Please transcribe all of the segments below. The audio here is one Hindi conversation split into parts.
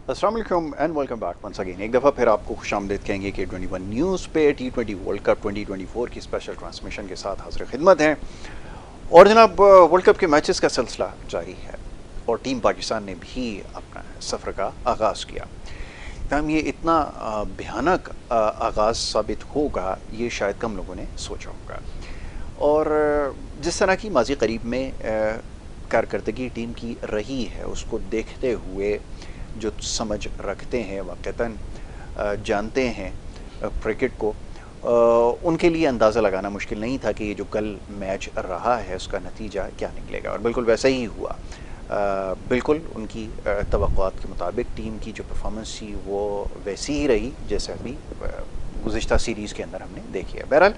अस्सलाम वालेकुम and welcome back once again. एक दफ़ा फिर आपको खुशामदीद कहेंगे कि K21 न्यूज़ पे T20 वर्ल्ड कप 2024 की स्पेशल ट्रांसमिशन के साथ हाजिर खिदमत हैं। और जनाब, वर्ल्ड कप के मैचेस का सिलसिला जारी है और टीम पाकिस्तान ने भी अपना सफ़र का आगाज़ किया। तमाम ये इतना भयानक आगाज़ साबित होगा ये शायद कम लोगों ने सोचा होगा। और जिस तरह की माजी करीब में कारकर्दगी टीम की रही है उसको देखते हुए जो समझ रखते हैं, वाक़तन जानते हैं क्रिकेट को, उनके लिए अंदाज़ा लगाना मुश्किल नहीं था कि ये जो कल मैच रहा है उसका नतीजा क्या निकलेगा। और बिल्कुल वैसा ही हुआ। बिल्कुल उनकी तवक्कुआत के मुताबिक टीम की जो परफॉर्मेंस थी वो वैसी ही रही जैसे अभी गुज़िश्ता सीरीज़ के अंदर हमने देखी है। बहरहाल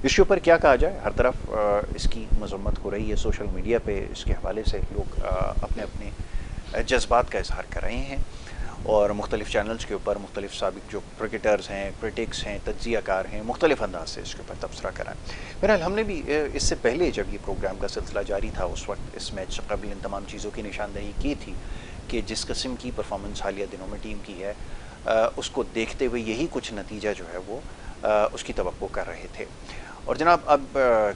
इसके ऊपर क्या कहा जाए, हर तरफ इसकी मजम्मत हो रही है। सोशल मीडिया पे इसके हवाले से लोग अपने अपने जज्बात का इजहार कर रहे हैं और मुख्तलिफ़ चैनल्स के ऊपर मुख्तलिफ़ साबिक जो क्रिकेटर्स हैं, क्रिटिक्स हैं, तज्ज़ियाकार हैं, मुख्तलिफ़ अंदाज से इसके ऊपर तबसरा करा। बहरहाल हमने भी इससे पहले जब ये प्रोग्राम का सिलसिला जारी था उस वक्त इस मैच से कबल इन तमाम चीज़ों की निशानदही की थी कि जिस किस्म की परफॉर्मेंस हालिया दिनों में टीम की है उसको देखते हुए यही कुछ नतीजा जो है वो उसकी तवक्को कर रहे थे। और जनाब अब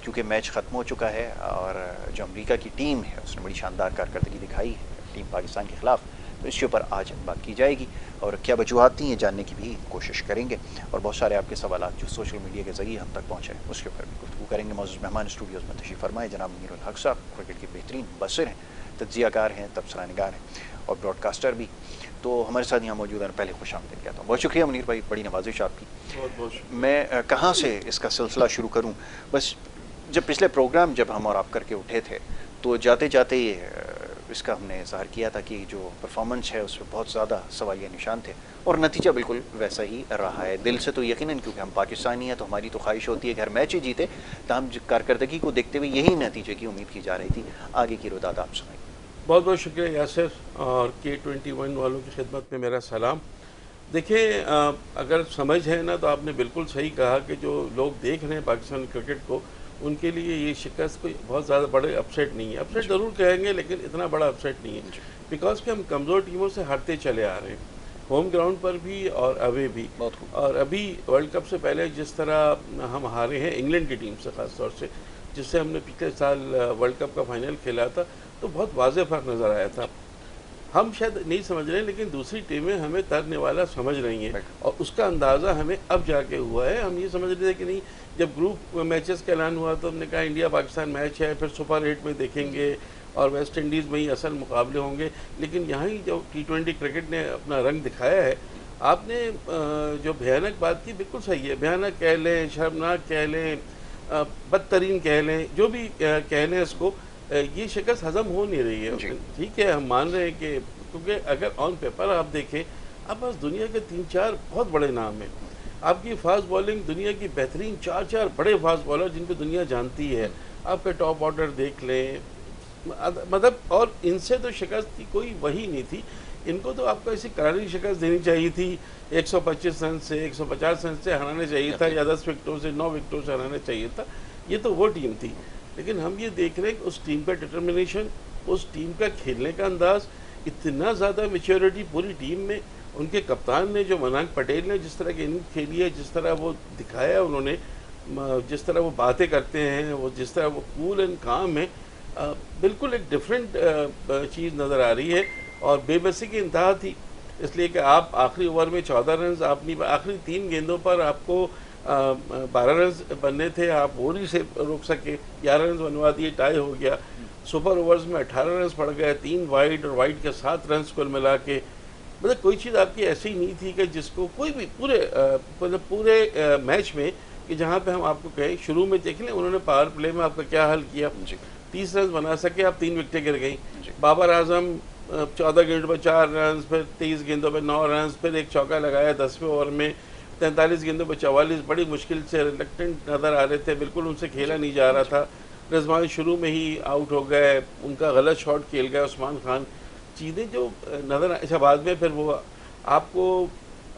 क्योंकि मैच ख़त्म हो चुका है और जो अमेरिका की टीम है उसने बड़ी शानदार कारकर्दगी दिखाई है टीम पाकिस्तान के ख़िलाफ़, तो इसके ऊपर आज बात की जाएगी और क्या वजूहत थी ये जानने की भी कोशिश करेंगे। और बहुत सारे आपके सवाल जो सोशल मीडिया के ज़रिए हम तक पहुँचे उसके ऊपर भी गुफ्तगू करेंगे। मौजूद मेहमान स्टूडियोज़ में तशरीफ़ फरमाए जनाब मुनीरुल हक साहब, क्रिकेट के बेहतरीन मुबस्सिर हैं, तज्ज़ियाकार हैं, तबसरा निगार हैं और ब्रॉडकास्टर भी। तो हमारे साथ यहाँ मौजूद हैं। पहले खुशामदीद कहता हूँ। बहुत शुक्रिया मुनीर भाई, बड़ी नवाजिश आपकी। बहुत बहुत मैं कहाँ से इसका सिलसिला शुरू करूँ? बस जब पिछले प्रोग्राम जब हम और आप करके उठे थे तो जाते जाते इसका हमने इज़हार किया था कि जो परफॉर्मेंस है उस पर बहुत ज़्यादा सवालिया निशान थे और नतीजा बिल्कुल वैसा ही रहा है। दिल से तो यकीनन, क्योंकि हम पाकिस्तानी हैं तो हमारी तो ख्वाहिश होती है कि हर मैच ही जीते, तमाम कारकर्दगी को देखते हुए यही नतीजे की उम्मीद की जा रही थी। आगे की रुदात आप सुनाइए। बहुत बहुत शुक्रिया यासिर और K21 वालों की खिदमत में मेरा सलाम। देखिए, अगर समझ है ना तो आपने बिल्कुल सही कहा कि जो लोग देख रहे हैं पाकिस्तान क्रिकेट को उनके लिए ये शिकस्त कोई बहुत ज़्यादा बड़े अपसेट नहीं है। अपसेट ज़रूर कहेंगे लेकिन इतना बड़ा अपसेट नहीं है, बिकॉज कि हम कमज़ोर टीमों से हारते चले आ रहे हैं, होम ग्राउंड पर भी और अवे भी। और अभी वर्ल्ड कप से पहले जिस तरह हम हारे हैं इंग्लैंड की टीम से, ख़ास तौर से जिससे हमने पिछले साल वर्ल्ड कप का फाइनल खेला था, तो बहुत वाज़ेह फ़र्क नज़र आया था। हम शायद नहीं समझ रहे हैं लेकिन दूसरी टीमें हमें तरने वाला समझ रही हैं और उसका अंदाज़ा हमें अब जाके हुआ है। हम ये समझ रहे थे कि नहीं, जब ग्रुप मैचेस का ऐलान हुआ तो हमने कहा इंडिया पाकिस्तान मैच है, फिर सुपर 8 में देखेंगे और वेस्ट इंडीज़ में ही असल मुकाबले होंगे। लेकिन यहाँ ही जो T20 क्रिकेट ने अपना रंग दिखाया है, आपने जो भयानक बात की बिल्कुल सही है। भयानक कह लें, शर्मनाक कह लें, बदतरीन कह लें, जो भी कह लें इसको, ये शिकस्त हज़म हो नहीं रही है। ठीक है, हम मान रहे हैं कि क्योंकि अगर ऑन पेपर आप देखें, आप पास दुनिया के 3-4 बहुत बड़े नाम हैं। आपकी फास्ट बॉलिंग, दुनिया की बेहतरीन 4-4 बड़े फास्ट बॉलर जिनको दुनिया जानती है, आपका टॉप ऑर्डर देख लें, मतलब, और इनसे तो शिकस्त की कोई वही नहीं थी। इनको तो आपको ऐसी करारी शिकस्त देनी चाहिए थी, 125 रन से, 150 रन से हराना चाहिए था, या 10 विकेटों से, 9 विकेटों से हराना चाहिए था। ये तो वो टीम थी। लेकिन हम ये देख रहे हैं कि उस टीम का डिटर्मिनेशन, उस टीम का खेलने का अंदाज़, इतना ज़्यादा मैच्योरिटी पूरी टीम में। उनके कप्तान ने, जो मनांग पटेल ने, जिस तरह की इनिंग खेली है, जिस तरह वो दिखाया उन्होंने, जिस तरह वो बातें करते हैं, वो जिस तरह वो कूल एंड काम है, बिल्कुल एक डिफरेंट चीज़ नज़र आ रही है। और बेबसी की इंतहा थी, इसलिए कि आप आखिरी ओवर में 14 रन, आपने आखिरी 3 गेंदों पर आपको 12 रन बनने थे, आप वो नहीं से रोक सके, 11 रन बनवा दिए, टाई हो गया। सुपर ओवर्स में 18 रन पड़ गए, 3 वाइड और वाइड के 7 रन कुल मिला के। मतलब कोई चीज़ आपकी ऐसी नहीं थी कि जिसको कोई भी पूरे मैच में, कि जहाँ पे हम आपको कहें, शुरू में देख लें उन्होंने पावर प्ले में आपका क्या हल किया। 30 रन बना सके, आप 3 विकेटें गिर गई। बाबर आजम 14 गेंदों पर 4 रन, फिर 30 गेंदों पर 9 रन, फिर एक चौका लगाया 10वें ओवर में। 43 गेंदों पर 44, बड़ी मुश्किल से रिलक्टेंट नज़र आ रहे थे, बिल्कुल उनसे खेला नहीं जा रहा था। रिजवान शुरू में ही आउट हो गए, उनका गलत शॉट खेल गया उस्मान खान। चीज़ें जो नज़र, अच्छा बाद में फिर वो आपको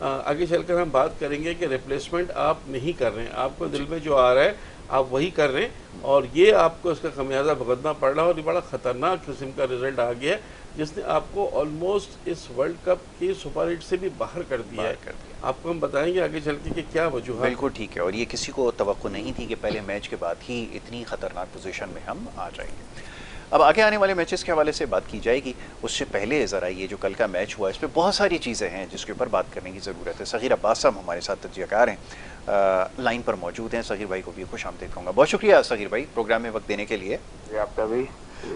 आगे चलकर हम बात करेंगे कि रिप्लेसमेंट आप नहीं कर रहे हैं, आपको दिल में जो आ रहा है आप वही कर रहे हैं और ये आपको इसका खमियाजा भुगतना पड़ रहा है और ये बड़ा ख़तरनाक किस्म का रिजल्ट आ गया है जिसने आपको ऑलमोस्ट इस वर्ल्ड कप की सुपर 8 से भी बाहर कर दिया है। आपको हम बताएंगे आगे चल के कि क्या वजूहत। बिल्कुल ठीक है, और ये किसी को तवक्को नहीं थी कि पहले मैच के बाद ही इतनी ख़तरनाक पोजीशन में हम आ जाएंगे। अब आगे आने वाले मैचेस के हवाले से बात की जाएगी, उससे पहले ज़रा ये जो कल का मैच हुआ इस पर बहुत सारी चीज़ें हैं जिसके ऊपर बात करने की ज़रूरत है। सग़ीर अब्बास साहब हमारे साथ तजज़ियाकार हैं, लाइन पर मौजूद हैं। सग़ीर भाई को भी खुशामदीद कहूँगा। बहुत शुक्रिया सग़ीर भाई प्रोग्राम में वक्त देने के लिए। आपका भी।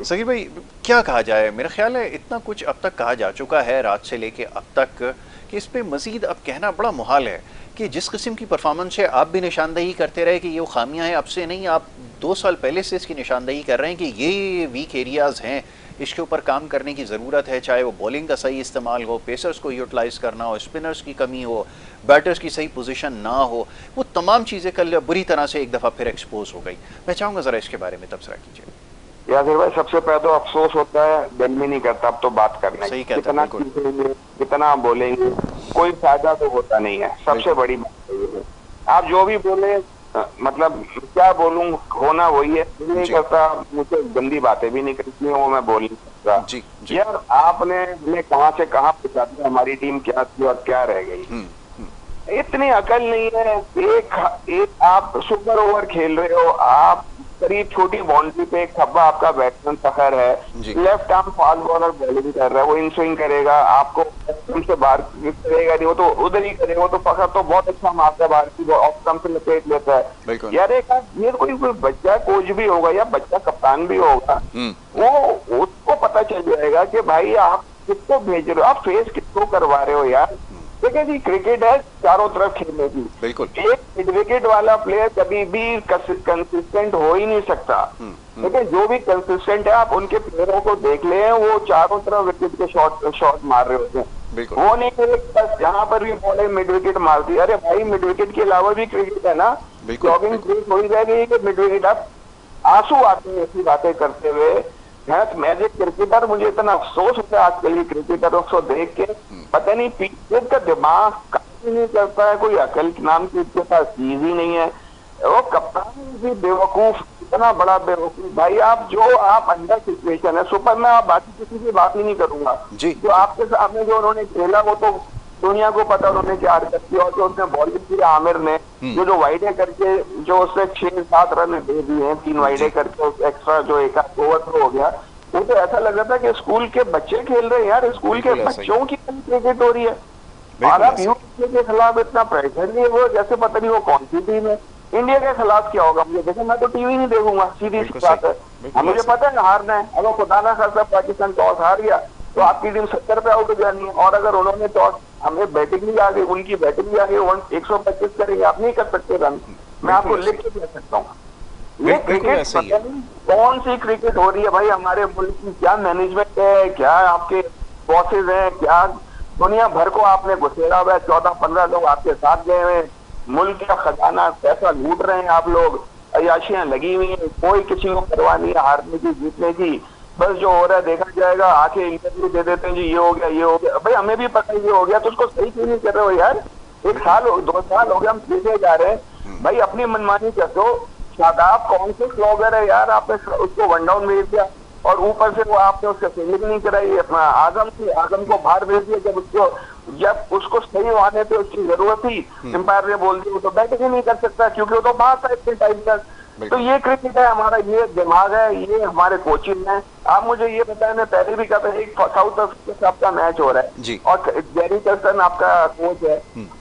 सग़ीर भाई क्या कहा जाए, मेरा ख्याल है इतना कुछ अब तक कहा जा चुका है रात से लेके अब तक कि इस पर मज़ीद अब कहना बड़ा मुहाल है कि जिस किस्म की परफॉर्मेंस है आप भी निशानदेही करते रहे कि ये खामियां हैं, अब से नहीं, आप 2 साल पहले से इसकी निशानदेही कर रहे हैं कि ये वीक एरियाज़ हैं, इसके ऊपर काम करने की ज़रूरत है। चाहे वो बॉलिंग का सही इस्तेमाल हो, पेसर्स को यूटिलाइज़ करना हो, स्पिनर्स की कमी हो, बैटर्स की सही पोजीशन ना हो, वो तमाम चीज़ें कल बुरी तरह से एक दफ़ा फिर एक्सपोज हो गई। मैं चाहूँगा ज़रा इसके बारे में तबसरा कीजिए। यासिर भाई, सबसे पहले तो अफसोस होता है, दिल में नहीं करता अब तो बात करने सही की। कहते हैं, कितना कितना बोलेंगे, कोई फायदा तो होता नहीं है। सबसे बड़ी बात ये है, आप जो भी बोले मतलब क्या बोलूं, होना वही है। नहीं करता, मुझे गंदी बातें भी नहीं करती, वो मैं बोल नहीं सकता। जी, जी। यार आपने हमें कहाँ से कहाँ पहुंचा दिया, हमारी टीम क्या थी और क्या रह गई। इतनी अकल नहीं है। एक आप सुपर ओवर खेल रहे हो, आप करीब छोटी बाउंड्री पे एक खब्बा आपका बैट्समैन फखर है, left arm fast bowler bowling कर रहा है, वो इन स्विंग करेगा, आपको से बाहर करेगा नहीं, वो तो उधर ही करेगा। वो तो फखर तो बहुत अच्छा मारता है, बाहर की ऑफ स्टंप से लपेट लेता है। यार एक ये कोई बच्चा कोच भी होगा या बच्चा कप्तान भी होगा, वो उसको पता चल जाएगा कि भाई आप किसको भेज रहे हो, आप फेस किसको करवा रहे हो। यार देखिए जी, क्रिकेट है चारों तरफ खेलने की। बिल्कुल। एक मिड विकेट वाला प्लेयर कभी भी कंसिस्टेंट हो ही नहीं सकता। लेकिन जो भी कंसिस्टेंट है, आप उनके प्लेयरों को देख ले, वो चारों तरफ विकेट के शॉट मार रहे होते हैं। वो नहीं बस जहाँ पर भी बॉले मिड विकेट मारती है। अरे भाई, मिड विकेट के अलावा भी क्रिकेट है ना, जॉगिंग क्रिकेट हो ही जाएगी कि मिड विकेट। आप आंसू आते हैं ऐसी बातें करते हुए। मैजिक क्रिकेटर, मुझे इतना अफसोस होता है आजकल के क्रिकेटरों को देख के। पता नहीं पीछे का दिमाग काम नहीं करता है, कोई अकल नाम की इसके पास चीज ही नहीं है। वो कप्तान भी बेवकूफ, इतना बड़ा बेवकूफ। भाई आप अंडर सिचुएशन है, सुपर में आप बाकी किसी की बात ही नहीं करूंगा। जो आपके सामने जो उन्होंने खेला वो तो दुनिया को पता उन्होंने क्या हरकत की। और जो उसने बॉलिंग की आमिर ने, जो वाइडे करके जो उसने 6-7 रन दे दिए हैं, 3 वाइडे करके एक्स्ट्रा जो एक ओवर थ्रो हो गया, वो तो ऐसा लग रहा था कि स्कूल के बच्चे खेल रहे हैं। यार स्कूल के बच्चों की क्रिकेट हो रही है और आप यूपी के खिलाफ इतना प्रेशर नहीं, वो जैसे पता नहीं वो कौन सी टीम है। इंडिया के खिलाफ क्या होगा मुझे देखो, मैं तो टीवी नहीं देखूंगा, सीधी सी बात है। मुझे पता है हारना है। अगर खुदा ना खासा पाकिस्तान टॉस हार गया तो आपकी टीम 70 पे आउट हो जानी है। और अगर उन्होंने टॉस, हमें बैटिंग भी आ गई, उनकी बैटिंग भी आ गई, 125 करेंगे, आप नहीं कर सकते रन। मैं आपको लिख के दे सकता हूँ। ये क्रिकेट पता नहीं कौन सी क्रिकेट हो रही है भाई। हमारे मुल्क की क्या मैनेजमेंट है, क्या आपके बॉसेज हैं, क्या दुनिया भर को आपने घुसेड़ा हुआ है। 14-15 लोग आपके साथ गए हुए, मुल्क का खजाना पैसा लूट रहे हैं आप लोग, अयाशियां लगी हुई हैं, कोई किसी को परवाह नहीं है हारने की जीतने की। बस जो हो रहा है देखा जाएगा, आके इंटरव्यू दे देते हैं जी ये हो गया ये हो गया। भाई हमें भी पता ये हो गया तो उसको सही क्यों नहीं कर रहे हो यार। 1 साल 2 साल हो गया हम पीछे जा रहे हैं। भाई अपनी मनमानी कर दो। शादाब कौन से स्लोगर है यार, आपने उसको 1 डाउन भेज दिया और ऊपर से वो आपने उससे फील्डिंग नहीं कराई। अपना आजम को बाहर भेज दिया जब उसको सही आने पे उसकी जरूरत थी, एम्पायर ने बोल दिया वो तो बैटिंग ही नहीं कर सकता क्योंकि वो तो बाहर था इतने टाइम तक। तो ये क्रिकेट है हमारा, ये दिमाग है, ये हमारे कोचिंग है। आप मुझे ये बताएं, मैं पहले भी कहता एक साउथ अफ्रीका से आपका मैच हो रहा है और जेरी कर्सन आपका कोच है,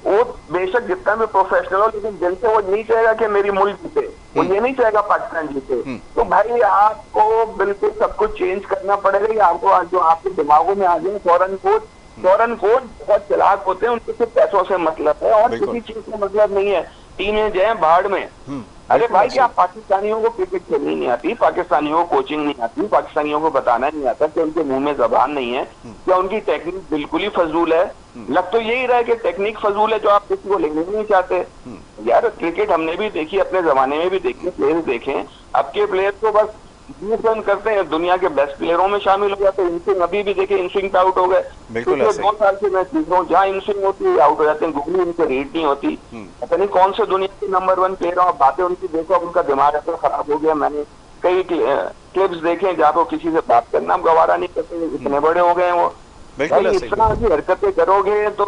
वो बेशक जितना भी प्रोफेशनल हो लेकिन दिल से वो नहीं चाहेगा कि मेरी मुल्क जीते, वो ये नहीं चाहेगा पाकिस्तान जीते। तो भाई आपको बिल्कुल सब कुछ चेंज करना पड़ेगा। आपको जो आपके दिमागों में आ जाए फौरन कोच बहुत चालाक होते हैं, उनके सिर्फ पैसों से मतलब है और किसी चीज से मतलब नहीं है। टीमें जाए बाढ़ में। अरे भाई क्या पाकिस्तानियों को क्रिकेट खेलनी नहीं आती, पाकिस्तानियों को कोचिंग नहीं आती, पाकिस्तानियों को बताना नहीं आता कि उनके मुंह में जबान नहीं है, क्या उनकी टेक्निक बिल्कुल ही फजूल है। लग तो यही रहा है कि टेक्निक फजूल है जो आप किसी को लेने नहीं चाहते। यार क्रिकेट हमने भी देखी, अपने जमाने में भी देखी, प्लेयर्स देखे। अब के प्लेयर्स को बस 20 रन करते हैं दुनिया के बेस्ट प्लेयरों में शामिल हो जाते हैं। इनस्विंग अभी भी देखिए, इनस्विंग पे आउट हो गए। बिल्कुल पिछले ऐसे 2 साल से मैं देख रहा हूँ, जहाँ इनस्विंग होती है आउट हो जाते हैं, गुगली इनसे रीड नहीं होती। पता नहीं कौन से दुनिया के नंबर 1 प्लेयर हो, बातें उनकी देखो, अब उनका दिमाग ऐसा खराब हो गया। मैंने कई क्लिप्स देखे जहाँ पे किसी से बात करना गवारा नहीं करते, इतने बड़े हो गए हैं वो। बिल्कुल भाई ऐसे। इतना की हरकतें करोगे तो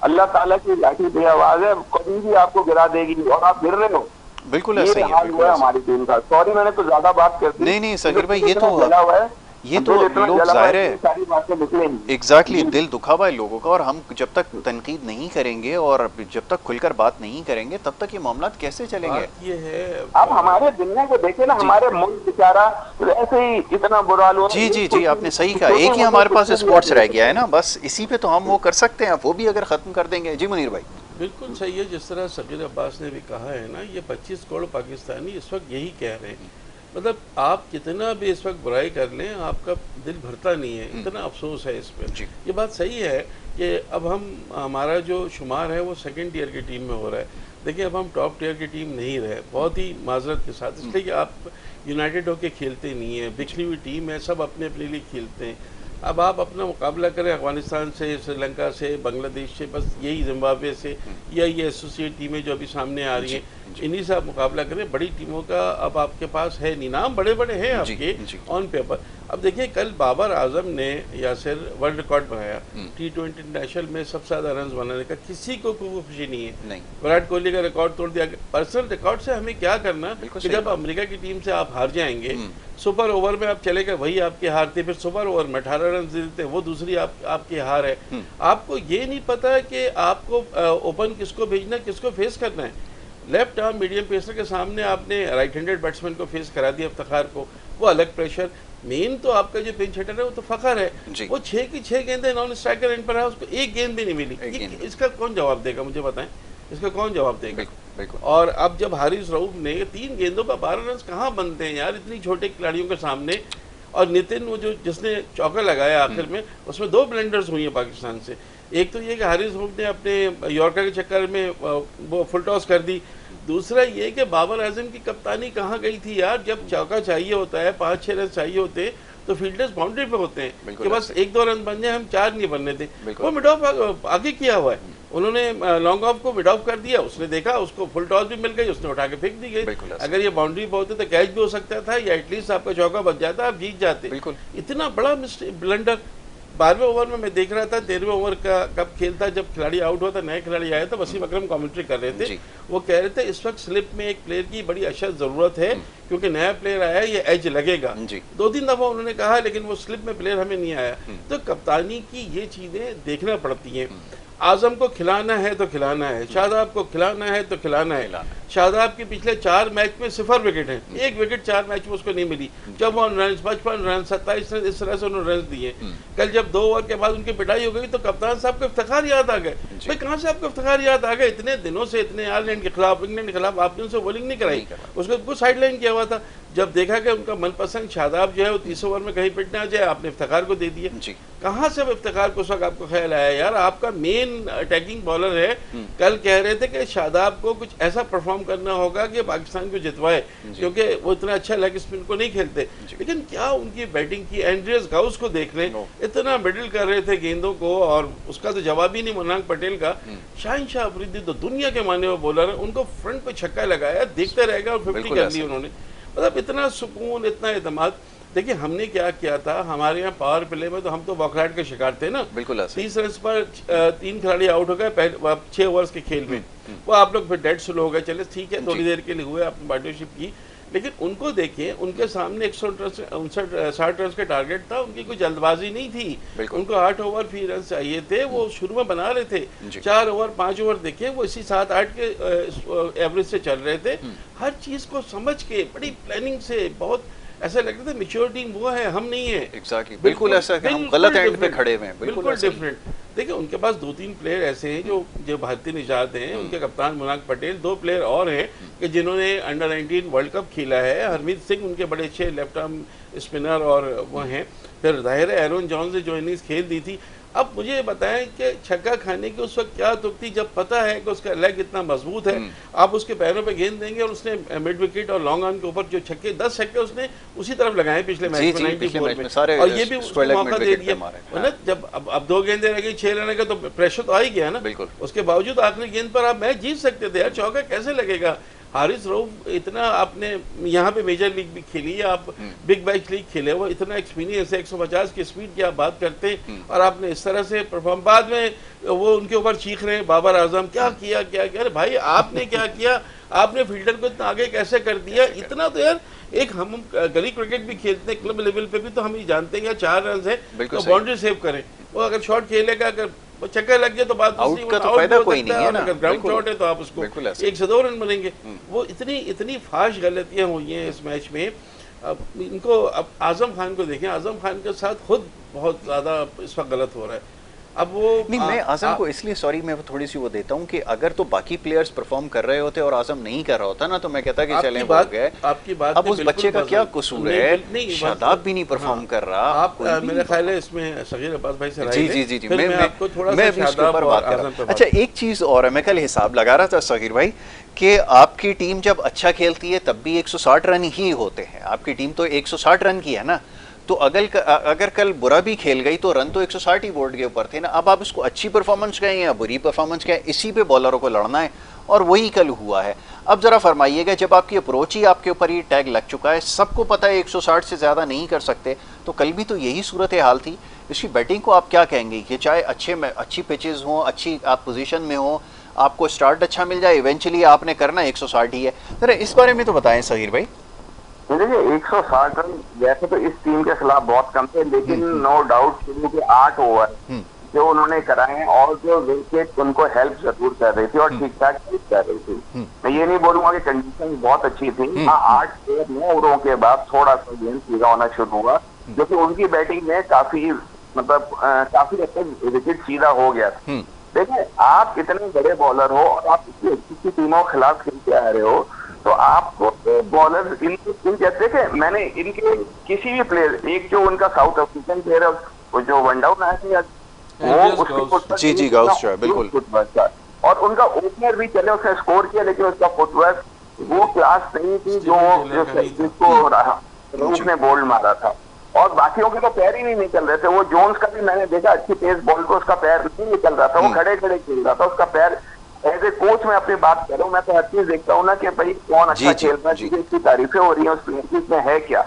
अल्लाह ताला की लाठी बे आवाज है, कभी भी आपको गिरा देगी और आप गिर रहे हो। बिल्कुल ये ऐसा ही है, हाल बिल्कुल हुआ है ऐसा। हमारी टीम का। सॉरी मैंने तो ज्यादा बात कर दी। नहीं नहीं सगीर भाई, ये इतना तो जला हुआ है, ये दिल तो इतना लोग जला हुआ जाहिर है है कि सारी बातें निकलेंगी। एग्जैक्टली दिल दुखा हुआ है लोगों का, और हम जब तक तनकीद नहीं करेंगे और जब तक खुलकर बात नहीं करेंगे तब तक ये मामला कैसे चलेंगे। बात ये है, अब हमारे दुनिया को देखे ना, हमारे मुल्क बेचारा ऐसे ही इतना बुरा हाल हुआ। जी जी जी, आपने सही कहा। एक ही हमारे पास स्पोर्ट्स रह गया है ना, बस इसी पे तो हम वो कर सकते हैं, वो भी अगर ख़त्म कर देंगे। जी मुनीर भाई। बिल्कुल सही है। जिस तरह सगीर अब्बास ने भी कहा है ना, ये 25 करोड़ पाकिस्तानी इस वक्त यही कह रहे हैं। मतलब आप कितना भी इस वक्त बुराई कर लें, आपका दिल भरता नहीं है, इतना अफसोस है इस पर। ये बात सही है कि अब हमारा जो शुमार है वो सेकंड टियर की टीम में हो रहा है। देखिए, अब हम टॉप टियर की टीम नहीं रहे, बहुत ही माजरत के साथ, इसलिए कि आप यूनाइटेड होकर खेलते नहीं है, बिखरी हुई टीम है, सब अपने अपने लिए खेलते हैं। अब आप अपना मुकाबला करें अफगानिस्तान से, श्रीलंका से, बांग्लादेश से, बस यही जिम्बाब्वे से, या ये एसोसिएट टीमें जो अभी सामने आ रही हैं, इन्हीं से आप मुकाबला करें। बड़ी टीमों का अब आपके पास है नहीं, नाम बड़े बड़े हैं आपके ऑन पेपर। अब देखिए, कल बाबर आजम ने यासिर वर्ल्ड रिकॉर्ड बनाया T20 इंटरनेशनल में सबसे ज़्यादा रन बनाने का, किसी को कोई खुशी नहीं है। विराट कोहली का रिकॉर्ड तोड़ दिया। पर्सनल रिकॉर्ड से हमें क्या करना कि जब अमेरिका की टीम से आप हार जाएंगे, सुपर ओवर में आप चले गए, वही आपकी हार थी, फिर सुपर ओवर में 18 रन देते, वो दूसरी आपकी हार है। आपको ये नहीं पता है कि आपको ओपन किसको भेजना, किसको फेस करना है। लेफ्ट आर्म मीडियम पेसर के सामने आपने राइट हैंडेड बैट्समैन को फेस करा दिया, इफ्तिखार को, वो अलग प्रेशर। मेन तो आपका जो पिंच हिटर है वो तो फखर है, वो 6 की 6 गेंदें नॉन स्ट्राइकर एंड पर है, उसको एक गेंद भी नहीं मिली। इसका कौन जवाब देगा, मुझे बताएं, इसका कौन जवाब देगा। और अब जब हारिस रऊफ ने 3 गेंदों पर 12 रन कहाँ बनते हैं यार इतनी छोटे खिलाड़ियों के सामने। और नितिन वो जो जिसने चौका लगाया आखिर में, उसमें 2 ब्लंडर्स हुई हैं पाकिस्तान से। एक तो ये कि हारिस रऊफ ने अपने यॉर्कर के चक्कर में वो फुल टॉस कर दी। दूसरा ये कि बाबर आजम की कप्तानी कहाँ गई थी यार। जब चौका चाहिए होता है, 5-6 रन चाहिए होते हैं, तो फील्डर्स बाउंड्री पे होते हैं कि बस 1-2 रन बन जाए, हम 4 नहीं बनने थे। वो मिड ऑफ आगे किया हुआ है, उन्होंने लॉन्ग ऑफ को मिड ऑफ कर दिया, उसने देखा, उसको फुल टॉस भी मिल गई, उसने उठा के फेंक दी गई। अगर ये बाउंड्री पे होते तो कैच भी हो सकता था, या एटलीस्ट आपका चौका बच जाता, आप जीत जाते। इतना बड़ा ब्लंडर। 12वें ओवर में मैं देख रहा था, 13वें ओवर का कब खेल था, जब खिलाड़ी आउट हुआ था, नए खिलाड़ी आए थे, वसीम अकरम कमेंट्री कर रहे थे, वो कह रहे थे इस वक्त स्लिप में एक प्लेयर की बड़ी अशद ज़रूरत है, क्योंकि नया प्लेयर आया है, ये एज लगेगा। 2-3 दफ़ा उन्होंने कहा, लेकिन वो स्लिप में प्लेयर हमें नहीं आया। तो कप्तानी की ये चीज़ें देखना पड़ती हैं। आजम को खिलाना है तो खिलाना है, शादाब को खिलाना है तो खिलाना है। शादाब के पिछले 4 मैच में 0 विकेट हैं, 1 विकेट 4 मैच में उसको नहीं मिली। 54 रन, 55 रन, 27 रन, इस तरह से उन्होंने रन दिए। कल जब 2 ओवर के बाद उनकी पिटाई हो गई तो कप्तान साहब को इफ्तिखार याद आ गए। भाई कहाँ से आपको इफ्तिखार याद आ गए? इतने दिनों से, इतने आयरलैंड के खिलाफ, इंग्लैंड के खिलाफ आपने उनसे बॉलिंग नहीं कराई, उसको साइड लाइन किया हुआ था। जब देखा कि उनका मनपसंद शादाब जो है वो 30 ओवर में कहीं पिट ना जाए, आपने इफ्तिखार को दे दिया। कहाँ से अब इफ्तिखार को उस वक्त आपको ख्याल आया यार? आपका मेन अटैकिंग बॉलर है। कल कह रहे थे कि शादाब को कुछ ऐसा परफॉर्म करना होगा कि पाकिस्तान को जितवाए, क्योंकि वो इतना अच्छा लेग स्पिन को नहीं खेलते। लेकिन क्या उनकी बैटिंग की, एंड्रियस गाउस को देख लें, इतना मिडिल कर रहे थे गेंदों को, और उसका तो जवाब ही नहीं मनांग पटेल का। शाहीन शाह अफरीदी तो दुनिया के माने हुए बॉलर है, उनको फ्रंट पे छक्का लगाया, देखते रहेगा, और 50 कर दी उन्होंने। मतलब इतना सुकून, इतना एतमाद। देखिए हमने क्या किया था, हमारे यहाँ पावर प्ले में तो हम तो वॉकआउट के शिकार थे ना। 30 रन पर 3 खिलाड़ी आउट हो गए 6 ओवर्स के खेल में। वो आप लोग फिर डेड स्लो हो गए, चले ठीक है, थोड़ी देर के लिए हुए, आपने पार्टनरशिप की। लेकिन उनको देखिए, उनके सामने 159-60 रन का टारगेट था, उनकी कोई जल्दबाजी नहीं थी। उनको 8 ओवर 3 रन चाहिए थे, वो शुरू में बना रहे थे। 4 ओवर 5 ओवर देखे, वो इसी 7-8 के एवरेज से चल रहे थे। हर चीज़ को समझ के, बड़ी प्लानिंग से, बहुत ऐसा लगता था मैच्योर टीम वो है, हम नहीं है। एग्जैक्टली, बिल्कुल ऐसा कि हम गलत एंड पे खड़े हुए हैं। बिल्कुल डिफरेंट। देखिए उनके पास 2-3 प्लेयर ऐसे हैं जो भारतीय निजात हैं, उनके कप्तान मुनाक पटेल, 2 प्लेयर और हैं कि जिन्होंने अंडर 19 वर्ल्ड कप खेला है। हरमीत सिंह उनके बड़े अच्छे लेफ्ट आर्म स्पिनर और वो हैं। फिर जाहिर है एरोन जॉन्स ने जो इनिंग्स खेल दी थी, अब मुझे बताएं कि छक्का खाने की उस वक्त क्या तुक थी जब पता है कि उसका लेग इतना मजबूत है, आप उसके पैरों पे गेंद देंगे और उसने मिड विकेट और लॉन्ग ऑन के ऊपर जो छक्के 10 छक्के उसने उसी तरफ लगाए पिछले मैच में 94 में, और ये भी उसको मौका दे दिया ना। जब अब 2 गेंदें रह गई 6 रन का तो प्रेशर तो आ ही गया ना। उसके बावजूद आखिरी गेंद पर आप मैच जीत सकते थे यार, चौका कैसे लगेगा। हारिस रऊफ इतना, आपने यहाँ पे मेजर लीग भी खेली है, आप बिग बैश लीग खेले, वो इतना एक्सपीरियंस है, 150 की स्पीड की आप बात करते हैं और आपने इस तरह से परफॉर्म, बाद में वो उनके ऊपर चीख रहे हैं बाबर आजम क्या किया क्या किया। अरे भाई आपने क्या किया, आपने फील्डर को इतना आगे कैसे कर दिया। इतना तो यार, एक हम गली क्रिकेट भी खेलते हैं क्लब लेवल पे भी, तो हम ये जानते हैं 4 रन है तो बाउंड्री सेव करें, वो अगर शॉट खेलेगा, अगर चक्कर लग गए तो बात आउट का तो फायदा कोई नहीं है ना। अगर ग्राउंड शॉट है तो आप उसको 1 से 2 रन बनेंगे। वो इतनी फाश गलतियां हुई हैं इस मैच में। अब इनको, अब आजम खान को देखें, आजम खान के साथ खुद बहुत ज़्यादा इस वक्त गलत हो रहा है। अब वो नहीं, मैं आजम को इसलिए सॉरी मैं थोड़ी सी वो देता हूँ कि अगर तो बाकी प्लेयर्स परफॉर्म कर रहे होते और आजम नहीं कर रहा होता ना, तो मैं कहता कि चलें हो गए। आपकी बात अब उस बच्चे का क्या कसूर है, शादाब भी नहीं परफॉर्म कर रहा। आप मेरा ख्याल है इसमें सगीर अब्बास भाई से जी जी जी जी मैं आपको थोड़ा सा शादाब और बात कर रहा हूँ। अच्छा, एक चीज़ और है, मैं कल हिसाब लगा रहा था सगीर भाई कि आपकी टीम जब अच्छा खेलती है तब भी 160 रन ही होते हैं। आपकी टीम तो 160 रन की है ना, तो अगर कल बुरा भी खेल गई तो रन तो 160 ही बोर्ड के ऊपर थे ना। अब आप इसको अच्छी परफॉर्मेंस कहें या बुरी परफॉर्मेंस कहें, इसी पे बॉलरों को लड़ना है और वही कल हुआ है। अब ज़रा फरमाइएगा, जब आपकी अप्रोच ही आपके ऊपर ये टैग लग चुका है, सबको पता है 160 से ज़्यादा नहीं कर सकते, तो कल भी तो यही सूरत हाल थी। इसकी बैटिंग को आप क्या कहेंगे कि चाहे अच्छी पिचेज़ हों, अच्छी आप पोजीशन में हो, आपको स्टार्ट अच्छा मिल जाए, इवेंचुअली आपने करना 160 ही है। ज़रा इस बारे में तो बताएं सहीर भाई। देखिए 160 रन वैसे तो इस टीम के खिलाफ बहुत कम थे, लेकिन नो डाउट शुरू के 8 ओवर जो उन्होंने कराए हैं और जो विकेट उनको हेल्प जरूर कर रही थी और ठीक ठाक हेल्प कर रही थी। मैं ये नहीं बोलूंगा कि कंडीशन बहुत अच्छी थी। हाँ, 8-9 ओवरों के बाद थोड़ा सा गेंद सीधा होना शुरू हुआ, जो कि उनकी बैटिंग में काफी काफी हद तक विकेट सीधा हो गया था। देखिए, आप इतने बड़े बॉलर हो और आप इतनी अच्छी टीमों के खिलाफ खेलते आ रहे हो, तो आपको बॉलर इन देखे, मैंने इनके किसी भी प्लेयर, एक जो उनका साउथ अफ्रीकन प्लेयर है जो वन डाउन आया था, वो जी गाउस बिल्कुल, और उनका ओपनर भी चले, उसने स्कोर किया, लेकिन उसका फुटवर्क वो क्लास नहीं थी जिसको रूफ ने बोल्ड मारा था। और बाकियों के तो पैर ही नहीं निकल रहे थे। वो जोन्स का भी मैंने देखा, अच्छी तेज बॉल को उसका पैर नहीं निकल रहा था, वो खड़े खड़े खेल रहा था, उसका पैर। एज ए कोच मैं अपनी बात कर रहा हूँ, मैं तो हर चीज देखता हूँ ना कि भाई कौन अच्छा खेल रहा है, इसकी तारीफें हो रही है, उस प्लेयर की इसमें है क्या,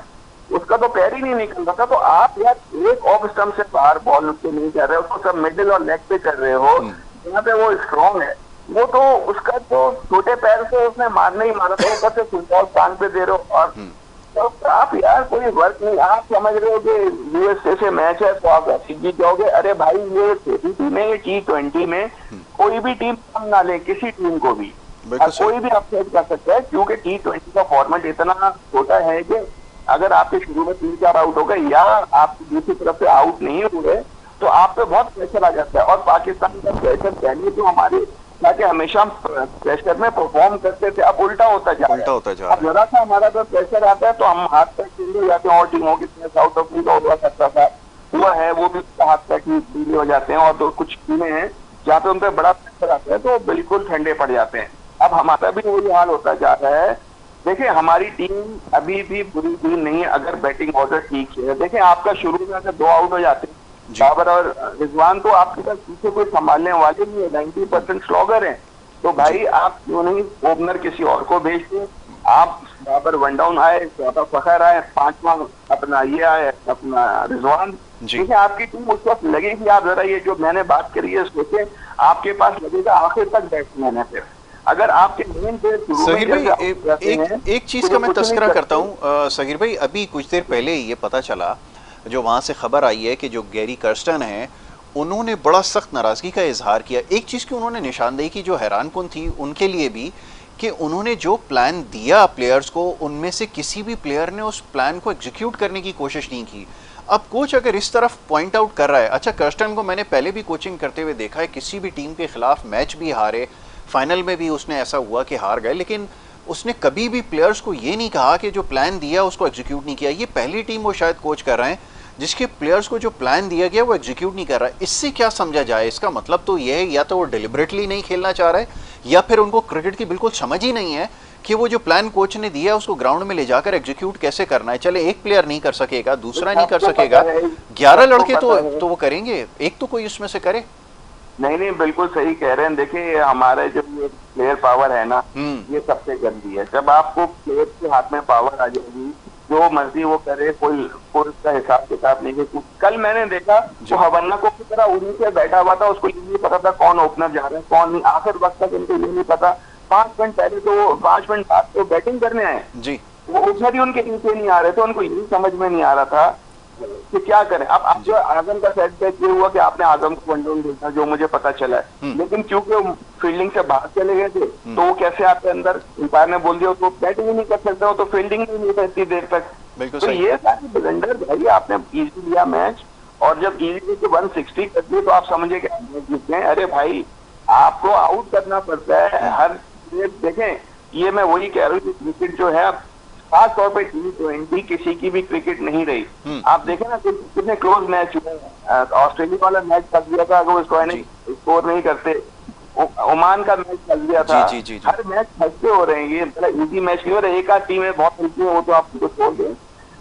उसका तो पैर ही नहीं निकल रहा था। तो आप यार एक ऑफ स्टंप से बाहर बॉल उससे नहीं कर रहे हो, उसको सब मिडिल और लेग पे कर रहे हो, जहाँ पे वो स्ट्रॉन्ग है। वो तो उसका तो छोटे पैर से उसने मारना ही मारा था, ऊपर से फुटबॉल टांग पे दे रहे हो। और तो आप यार कोई वर्क नहीं, आप समझ रहे हो कि यूएसए से मैच है तो आप जीत जाओगे। अरे भाई, ये टी में, ये T20 में कोई भी टीम कम ना ले, किसी टीम को भी कोई भी अपसेट कर सकता है, क्योंकि T20 का फॉर्मेट इतना छोटा है कि अगर आपके शुरू में 3-4 आउट हो गए या आप दूसरी तरफ से आउट नहीं हुए तो आप पे बहुत प्रेशर आ जाता है। और पाकिस्तान का प्रेशर पहले तो हमारे ताकि हमेशा प्रेशर में परफॉर्म करते थे, अब उल्टा होता जा रहा है। अब जरा सा हमारा तो प्रेशर आता है तो हम हाथ तक ढीले हो जाते हैं, और टीमों की साउथ अफ्रीका हुआ करता था, हुआ है, वो भी हाथ तक ढीले हो जाते हैं। और तो कुछ टीमें हैं जहाँ पे उन पर बड़ा प्रेशर आता है तो बिल्कुल ठंडे पड़ जाते हैं। अब हमारा भी वही हाल होता जा रहा है। देखिए, हमारी टीम अभी भी बुरी टीम नहीं है अगर बैटिंग ऑर्डर ठीक है। देखिए, आपका शुरू में अगर 2 आउट हो जाते हैं, बाबर और रिजवान, तो आपके पास पीछे कोई संभालने वाले नहीं है, 90% स्लॉगर हैं, तो भाई आप क्यों नहीं ओपनर किसी और को भेजते। आप बाबर वन डाउन आए, चौथा फखर आए, 5वां अपना ये आए अपना रिजवान। ठीक है, आपकी टीम उस वक्त लगेगी। आप जरा ये जो मैंने बात करी है सोचे, आपके पास लगेगा आखिर तक बैट्समैन है। फिर अगर आपके मेन पे सगीर भाई एक चीज का मैं तस्करा करता हूँ सगीर भाई, अभी कुछ देर पहले ये पता चला, जो वहाँ से खबर आई है कि जो गैरी कर्स्टन हैं उन्होंने बड़ा सख्त नाराज़गी का इजहार किया। एक चीज़ की उन्होंने निशानदेही की जो हैरानकुन थी उनके लिए भी, कि उन्होंने जो प्लान दिया प्लेयर्स को, उनमें से किसी भी प्लेयर ने उस प्लान को एग्जीक्यूट करने की कोशिश नहीं की। अब कोच अगर इस तरफ पॉइंट आउट कर रहा है, अच्छा कर्स्टन को मैंने पहले भी कोचिंग करते हुए देखा है, किसी भी टीम के खिलाफ मैच भी हारे, फाइनल में भी उसने ऐसा हुआ कि हार गए, लेकिन उसने कभी भी प्लेयर्स को ये नहीं कहा कि जो प्लान दिया उसको एग्जीक्यूट नहीं किया। ये पहली टीम वो शायद कोच कर रहे हैं जिसके प्लेयर्स को जो प्लान दिया गया वो एग्जीक्यूट नहीं कर रहा है। इससे क्या समझा जाए? इसका मतलब तो यह है या तो वो डिलिबरेटली नहीं खेलना चाह रहा है या फिर उनको क्रिकेट की बिल्कुल समझ ही नहीं है कि वो जो प्लान कोच ने दिया है उसको ग्राउंड में ले जाकर एग्जीक्यूट कैसे करना है। चले एक प्लेयर नहीं कर सकेगा, दूसरा नहीं कर सकेगा, 11 लड़के तो वो करेंगे, एक तो कोई उसमें से करे। नहीं नहीं, बिल्कुल सही कह रहे हैं। देखिए हमारे जो ये प्लेयर पावर है ना, ये सबसे गंदी है। जब आपको प्लेयर के हाथ में पावर आ जाएगी, जो मर्जी वो करे, कोई उसका हिसाब किताब नहीं है। कल मैंने देखा तो हवन्ना को की तरह उन्हीं से बैठा हुआ था, उसको ये नहीं पता था कौन ओपनर जा रहा है कौन नहीं, आखिर वक्त तक इनको ये नहीं पता। 5 मिनट पहले तो 5 मिनट बाद तो बैटिंग करने आए जी, वो ओपनर ही उनके नीचे नहीं आ रहे थे। उनको यही समझ में नहीं आ रहा था कि क्या करें। अब जो आजम का सेटबैक ये हुआ कि आपने आजम को वन डाउन देखा, जो मुझे पता चला है, लेकिन क्योंकि वो फील्डिंग से बाहर चले गए थे तो वो कैसे आपके अंदर अंपायर ने बोल दिया तो बैटिंग ही नहीं कर सकता, तो फील्डिंग ही नहीं करती देर तक। तो ये सारी ब्लंडर भाई, आपने इजी लिया मैच, और जब इजी के 160 कर दिए तो आप समझे कि मैच जीत गए। अरे भाई, आपको आउट करना पड़ता है हर। देखें, ये मैं वही कह रहा हूँ कि क्रिकेट जो है खास तौर पे T20 किसी की भी क्रिकेट नहीं रही। आप देखें ना कितने क्लोज मैच हुए। ऑस्ट्रेलिया वाला मैच फंस गया था, अगर उसको स्कोर नहीं करते। ओमान का मैच फंस गया था। हर मैच फंसते हो रहे हैं, ये मतलब इजी मैच नहीं हो रहा। एक आध टीमें बहुत हल्की है, वो तो आपको छोड़ दें,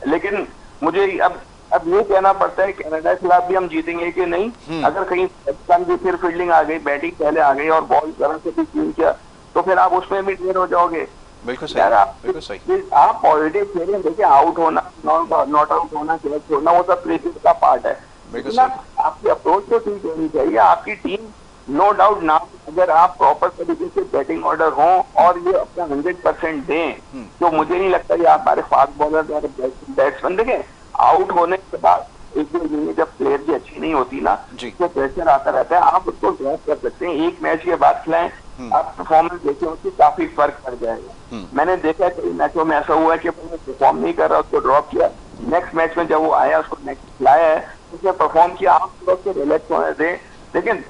लेकिन मुझे अब ये कहना पड़ता है कनाडा के खिलाफ भी हम जीतेंगे कि नहीं। अगर कहीं पाकिस्तान की फिर फील्डिंग आ गई, बैटिंग पहले आ गई और बॉल तरह से भी क्लीन किया, तो फिर आप उसमें भी ढेर हो जाओगे। बिल्कुल सही। आप पॉजिटिव खेलें। देखिए, आउट होना, नॉट आउट होना, कैच छोड़ना, वो सब क्रिकेट का पार्ट है। लेकिन आपकी अप्रोच तो ठीक होनी चाहिए। आपकी टीम नो डाउट ना, अगर आप प्रॉपर तरीके से बैटिंग ऑर्डर हो और ये अपना 100% दें, तो मुझे नहीं लगता कि हमारे फास्ट बॉलर और बैट्समैन, देखें आउट होने के बाद एक दो दिन जब प्लेयर की अच्छी नहीं होती ना, तो प्रेशर आता रहता है, आप उसको ड्रॉप कर सकते हैं। एक मैच के बाद खिलाएं, आप परफॉर्मेंस देखें, उससे काफी फर्क पड़ जाएगा। मैंने देखा कई मैचों में ऐसा हुआ है कि परफॉर्म नहीं कर रहा, उसको ड्रॉप किया, नेक्स्ट मैच में जब वो आया, उसको नेक्स्ट खिलाया है, उसने परफॉर्म किया, आप उसको रिलैक्स होने दें। लेकिन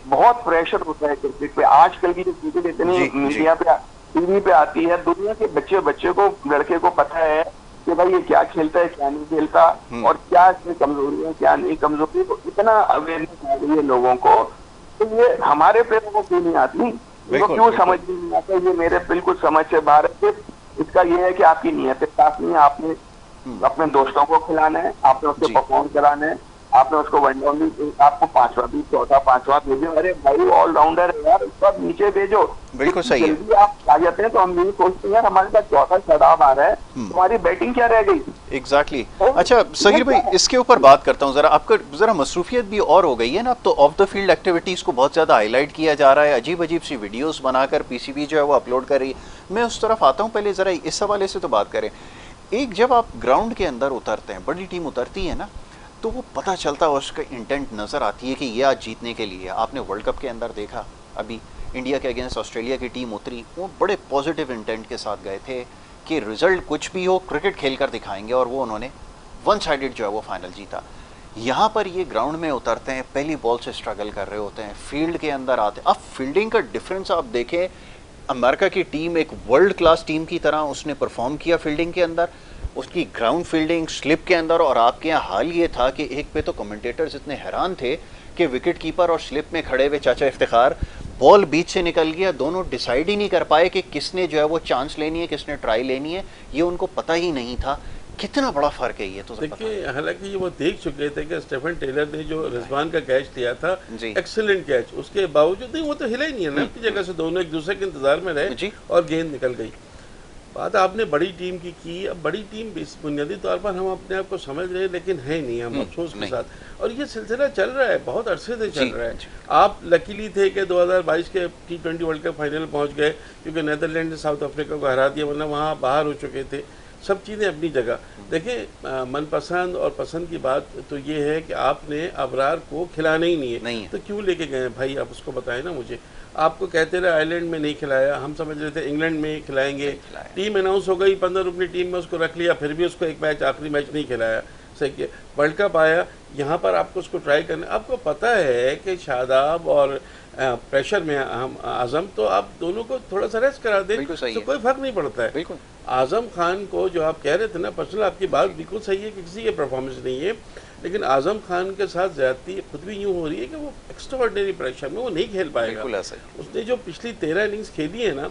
बहुत प्रेशर होता है क्रिकेट पे। आजकल की जो क्रिकेट इतनी मीडिया पे, टीवी पे आती है, दुनिया के बच्चे को, लड़के को पता है कि भाई ये क्या खेलता है, क्या नहीं खेलता, और क्या इसमें कमजोरी है, क्या नहीं कमजोरी। तो इतना अवेयरनेस आ गई है लोगों को, तो ये हमारे प्लेयरों को क्यों नहीं आती, इनको क्यों समझ नहीं आता? ये मेरे बिल्कुल समझ से बाहर है। सिर्फ इसका ये है कि आपकी नीयत साफ नहीं है। आपने अपने दोस्तों को खिलाना है, आपने उससे परफॉर्म कराना है, आपने उसको वन डाउन भी, आपको 5वां भी, चौथा 5वां भेजो। अरे भाई, ऑलराउंडर है यार, सब नीचे भेजो। बिल्कुल सही है। जल्दी आप आ जाते हैं तो हम यही सोचते हैं यार, हमारे पास चौथा शराब आ रहा है, तुम्हारी बैटिंग क्या रह गई? एग्जैक्टली। अच्छा सगीर भाई, इसके ऊपर बात करता हूँ जरा। आपका जरा मसरूफियत भी और हो गई है ना, अब तो ऑफ द फील्ड एक्टिविटीज को बहुत ज्यादा हाईलाइट किया जा रहा है, अजीब अजीब सी वीडियोस बनाकर पीसीबी जो है वो अपलोड कर रही है। मैं उस तरफ आता हूँ, पहले जरा इस हवाले से तो बात करें। एक जब आप ग्राउंड के अंदर उतरते हैं, बड़ी टीम उतरती है ना, तो वो पता चलता है, उसका इंटेंट नज़र आती है कि ये आज जीतने के लिए। आपने वर्ल्ड कप के अंदर देखा, अभी इंडिया के अगेंस्ट ऑस्ट्रेलिया की टीम उतरी, वो बड़े पॉजिटिव इंटेंट के साथ गए थे कि रिजल्ट कुछ भी हो, क्रिकेट खेल कर दिखाएंगे, और वो उन्होंने वन साइडेड जो है वो फाइनल जीता। यहाँ पर ये ग्राउंड में उतरते हैं, पहली बॉल से स्ट्रगल कर रहे होते हैं, फील्ड के अंदर आते हैं। अब फील्डिंग का डिफरेंस आप देखें, अमेरिका की टीम एक वर्ल्ड क्लास टीम की तरह उसने परफॉर्म किया फील्डिंग के अंदर, उसकी ग्राउंड फील्डिंग स्लिप के अंदर। और आपके यहाँ हाल ये था कि एक पे तो कमेंटेटर्स इतने हैरान थे कि विकेट कीपर और स्लिप में खड़े हुए चाचा इफ्तिखार, बॉल बीच से निकल गया, दोनों डिसाइड ही नहीं कर पाए कि किसने जो है वो चांस लेनी है, किसने ट्राई लेनी है, ये उनको पता ही नहीं था। कितना बड़ा फर्क है ये तो। देखिए, हालांकि ये वो देख चुके थे कि स्टेफन टेलर ने जो रिजवान का कैच दिया था, एक्सीलेंट कैच, उसके बावजूद नहीं, वो तो हिला ही नहीं है ना अपनी जगह से, दोनों एक दूसरे के इंतजार में रहे और गेंद निकल गई। बात आपने बड़ी टीम की। अब बड़ी टीम बुनियादी तौर पर हम अपने आप को समझ रहे हैं, लेकिन है नहीं, हम अफसोस के साथ। और ये सिलसिला चल रहा है, बहुत अरसे से चल रहा है। आप लकीली थे कि 2022 के T20 वर्ल्ड कप फाइनल पहुंच गए, क्योंकि नीदरलैंड ने साउथ अफ्रीका को हरा दिया, वरना वहाँ बाहर हो चुके थे। सब चीज़ें अपनी जगह। देखिए, मनपसंद और पसंद की बात तो ये है कि आपने अबरार को खिलाना ही नहीं है, तो क्यों लेके गए भाई? आप उसको बताएं ना मुझे। आपको कहते रहे आयरलैंड में नहीं खिलाया, हम समझ रहे थे इंग्लैंड में खिलाएंगे, टीम अनाउंस हो गई, 15 अपनी टीम में उसको रख लिया, फिर भी उसको एक मैच, आखिरी मैच नहीं खिलाया। सही, वर्ल्ड कप आया, यहाँ पर आपको उसको ट्राई करना। आपको पता है कि शादाब और प्रेशर में हम आजम, तो आप दोनों को थोड़ा सा रेस्ट करा दें, तो कोई फर्क नहीं पड़ता है। आज़म खान को जो आप कह रहे थे ना, पर्सनल आपकी बात बिल्कुल सही है कि किसी की परफॉर्मेंस नहीं है, लेकिन आज़म खान के साथ ज़्यादती खुद भी यूँ हो रही है कि वो एक्स्ट्राऑर्डिनरी प्रेशर में वो नहीं खेल पाएगा। बिल्कुल ऐसा ही। उसने जो पिछली 13 इनिंग्स खेली है ना,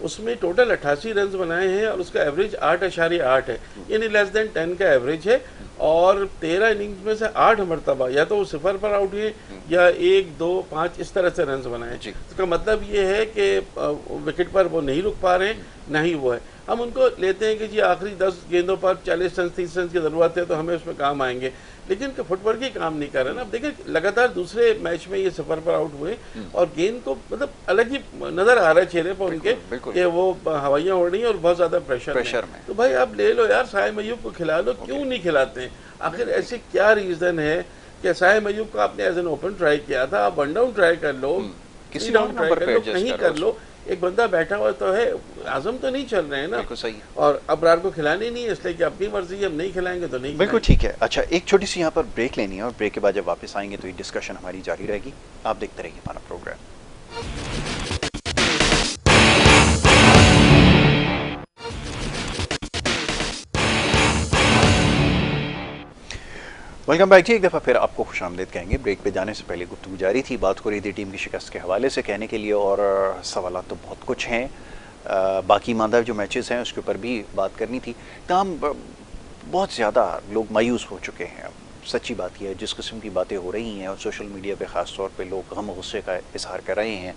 उसमें टोटल 88 रन बनाए हैं और उसका एवरेज 8.8 है, यानी लेस देन 10 का एवरेज है। और 13 इनिंग्स में से 8 मरतबा या तो वो 0 पर आउट हुए या 1, 2, 5 इस तरह से रन बनाए। इसका मतलब ये है कि विकेट पर वो नहीं रुक पा रहे हैं, ना ही वो है। हम उनको लेते हैं कि जी आखिरी 10 गेंदों पर 40 रन 30 रन की ज़रूरत है तो हमें उसमें काम आएंगे, लेकिन फुटवर्क ही काम नहीं कर रहे ना। अब देखिए लगातार दूसरे मैच में ये 0 पर आउट हुए और गेंद को मतलब अलग ही नज़र आ रहा है चेहरे पर उनके कि वो हवाइयाँ उड़ रही हैं और बहुत ज़्यादा प्रेशर में। तो भाई आप ले लो यार, साइम अय्यूब को खिला लो, क्यों नहीं खिलाते हैं? आखिर ऐसे क्या रीज़न है कि साइम अय्यूब को आपने एज एन ओपन ट्राई किया था, आप 1 डाउन ट्राई कर लो, किसी डाउन ट्राई कर लो, कहीं कर लो, एक बंदा बैठा हुआ तो है, आजम तो नहीं चल रहे हैं ना। बिल्कुल सही। और अबरार को खिलाने नहीं है, इसलिए कि अपनी मर्जी है, हम नहीं खिलाएंगे तो नहीं। बिल्कुल ठीक है। अच्छा, एक छोटी सी यहाँ पर ब्रेक लेनी है और ब्रेक के बाद जब वापस आएंगे तो ये डिस्कशन हमारी जारी रहेगी। आप देखते रहिए हमारा प्रोग्राम। वेलकम बैक जी, एक दफ़ा फिर आपको खुशामदीद कहेंगे। ब्रेक पे जाने से पहले गुफ्तगू जारी थी, बात हो रही थी टीम की शिकस्त के हवाले से कहने के लिए, और सवाल तो बहुत कुछ हैं, बाकी मानदा जो मैचेस हैं उसके ऊपर भी बात करनी थी। तमाम बहुत ज़्यादा लोग मायूस हो चुके हैं। सच्ची बात यह है, जिस किस्म की बातें हो रही हैं और सोशल मीडिया पे ख़ास तौर पे लोग गम गुस्से का इजहार कर रहे हैं,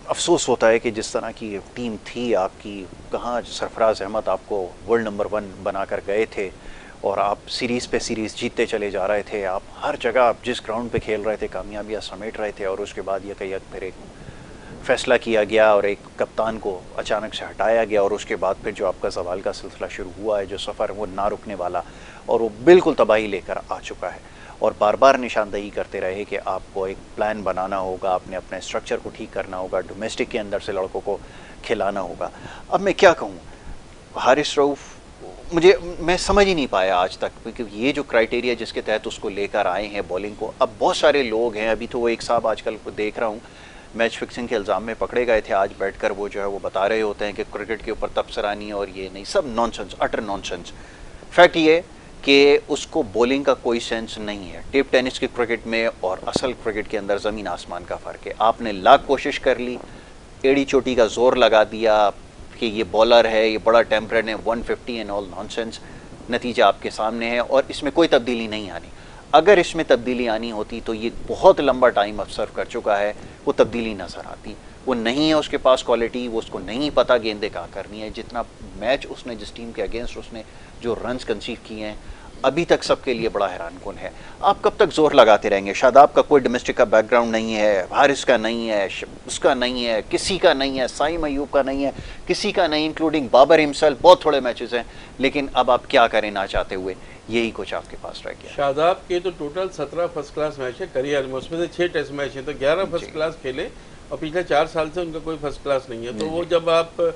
अफसोस होता है कि जिस तरह की टीम थी आपकी, कहाँ सरफराज अहमद आपको वर्ल्ड नंबर 1 बना कर गए थे और आप सीरीज़ पे सीरीज़ जीतते चले जा रहे थे। आप हर जगह आप जिस ग्राउंड पे खेल रहे थे कामयाबियाँ समेट रहे थे, और उसके बाद ये फिर एक फ़ैसला किया गया और एक कप्तान को अचानक से हटाया गया, और उसके बाद फिर जो आपका सवाल का सिलसिला शुरू हुआ है, जो सफ़र वो ना रुकने वाला और वो बिल्कुल तबाही लेकर आ चुका है। और बार बार निशानदही करते रहे कि आपको एक प्लान बनाना होगा, आपने अपने स्ट्रक्चर को ठीक करना होगा, डोमेस्टिक के अंदर से लड़कों को खिलाना होगा। अब मैं क्या कहूँ, हारिस रऊफ़ मैं समझ ही नहीं पाया आज तक, क्योंकि ये जो क्राइटेरिया जिसके तहत उसको लेकर आए हैं बॉलिंग को, अब बहुत सारे लोग हैं। अभी तो वो एक साहब आजकल को देख रहा हूँ मैच फिक्सिंग के इल्ज़ाम में पकड़े गए थे, आज बैठकर वो जो है वो बता रहे होते हैं कि क्रिकेट के ऊपर तबसरानी और ये नहीं, सब नॉनसेंस, अटर नॉनसेंस। फैक्ट ये कि उसको बॉलिंग का कोई सेंस नहीं है। टेप टेनिस के क्रिकेट में और असल क्रिकेट के अंदर ज़मीन आसमान का फ़र्क है। आपने लाख कोशिश कर ली, एड़ी चोटी का जोर लगा दिया कि ये बॉलर है, ये बड़ा टेम्परेट है, 150 एंड ऑल नॉनसेंस। नतीजा आपके सामने है और इसमें कोई तब्दीली नहीं आनी। अगर इसमें तब्दीली आनी होती तो ये बहुत लंबा टाइम अब सर्व कर चुका है, वो तब्दीली नज़र आती। वो नहीं है उसके पास क्वालिटी, वो उसको नहीं पता गेंदें कहाँ करनी है। जितना मैच उसने जिस टीम के अगेंस्ट उसने जो रन्स कंसीव किए हैं, अभी तक सबके लिए बड़ा हैरान कुन है। आप कब तक जोर लगाते रहेंगे? शादाब का कोई डोमेस्टिक का बैकग्राउंड नहीं है, हारिस का नहीं है, उसका नहीं है, किसी का नहीं है, साइम अय्यूब का नहीं है, किसी का नहीं, इंक्लूडिंग बाबर हिमसेल्फ। बहुत थोड़े मैचेस हैं, लेकिन अब आप क्या करें ना चाहते हुए, यही कुछ आपके पास रह गया। शादाब के तो टोटल 17 फर्स्ट क्लास मैच है करियर में, उसमें से 6 टेस्ट मैच हैं, तो 11 फर्स्ट क्लास खेले और पिछले 4 साल से उनका कोई फर्स्ट क्लास नहीं है। तो वो जब आप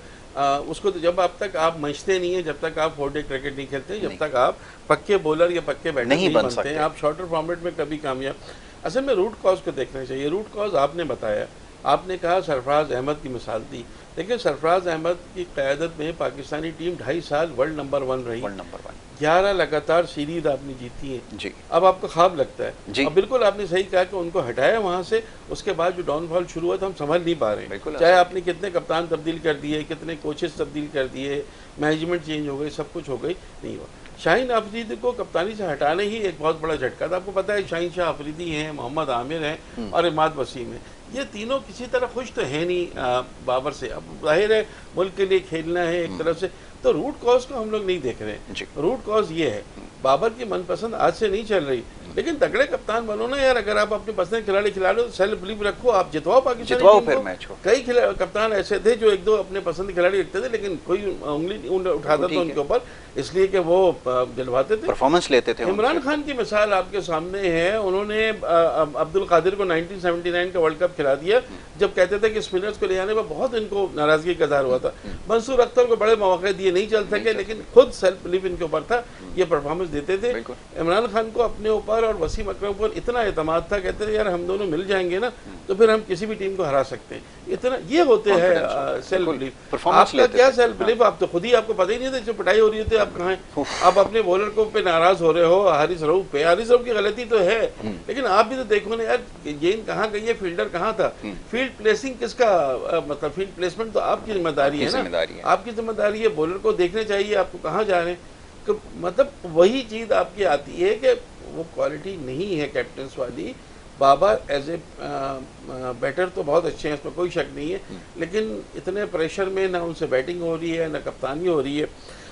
उसको तो जब आप तक आप मचते नहीं है, जब तक आप 4 डे क्रिकेट नहीं खेलते, जब तक आप पक्के बॉलर या पक्के बैटर नहीं बनते हैं, आप शॉर्टर फॉर्मेट में कभी कामयाब। असल में रूट कॉज को देखना चाहिए। रूट कॉज आपने बताया, आपने कहा सरफराज अहमद की मिसाल दी। देखिए सरफराज अहमद की क़यादत में पाकिस्तानी टीम 2.5 साल वर्ल्ड नंबर 1 रही, वर्ल्ड नंबर 1, 11 लगातार सीरीज आपने जीती है जी। अब आपको ख्वाब लगता है जी। अब बिल्कुल आपने सही कहा कि उनको हटाया वहाँ से, उसके बाद जो डाउनफॉल शुरू हुआ था हम समझ नहीं पा रहे हैं। चाहे आपने कितने कप्तान तब्दील कर दिए, कितने कोचेस तब्दील कर दिए, मैनेजमेंट चेंज हो गई, सब कुछ हो गई, नहीं हुआ। शाहीन अफरीदी को कप्तानी से हटाने ही एक बहुत बड़ा झटका था। आपको पता है शाहीन शाह अफरीदी हैं, मोहम्मद आमिर हैं और इमाद वसीम हैं, ये तीनों किसी तरह खुश तो है नहीं बाबर से। अब जाहिर है मुल्क के लिए खेलना है एक तरफ से, तो रूट कॉज को हम लोग नहीं देख रहे हैं। रूट कॉज ये है, बाबर की मनपसंद आज से नहीं चल रही, लेकिन तगड़े कप्तान बनो ना यार। अगर आप अपने पसंद खिलाड़ी खिला लो, सेल्फ बिलीव रखो, आप जितवाओ पाकिस्तान फिर मैच को। कई कप्तान ऐसे थे जो 1-2 अपने पसंद खिलाड़ी रखते थे, लेकिन कोई उंगली उठाता था उनके ऊपर, इसलिए कि वो दिलवाते थे, परफॉर्मेंस लेते थे। इमरान खान की मिसाल आपके सामने है। उन्होंने अब्दुल कादिर को 1979 का वर्ल्ड कप खिला दिया, जब कहते थे कि स्पिनर्स को ले जाने पर बहुत इनको नाराजगी का इज़हार हुआ था। मंसूर अख्तर को बड़े मौके दिए, नहीं चल सके, लेकिन खुद सेल्फ बिलीव इनके ऊपर था, ये परफॉर्मेंस देते थे। इमरान खान को अपने ऊपर और वसीम अकरम पर इतना एतमाद था, कहते थे यार हम दोनों मिल जाएंगे ना तो फिर हम किसी भी टीम को हरा सकते हैं, इतना ये होते हैं सेल्फ बिलीफ। आपका क्या सेल्फ बिलीफ, आप तो खुद ही, आपको पता ही नहीं था जो पिटाई हो रही थी आप कहाँ हैं, आप अपने बॉलर को पे नाराज हो रहे हो हारिस रऊफ पे। हारिस रऊफ की गलती तो है, लेकिन आप भी तो देखो ना यार गेंद कहाँ गई है, फील्डर कहाँ था, फील्ड प्लेसिंग किसका, मतलब फील्ड प्लेसमेंट तो आपकी जिम्मेदारी है ना, आपकी जिम्मेदारी है, बॉलर को देखने चाहिए आपको कहाँ जा रहे हैं। तो मतलब वही चीज़ आपकी आती है कि वो क्वालिटी नहीं है कैप्टन्स वाली। बाबा एज ए बैटर तो बहुत अच्छे हैं, इसमें कोई शक नहीं है, लेकिन इतने प्रेशर में ना उनसे बैटिंग हो रही है ना कप्तानी हो रही है।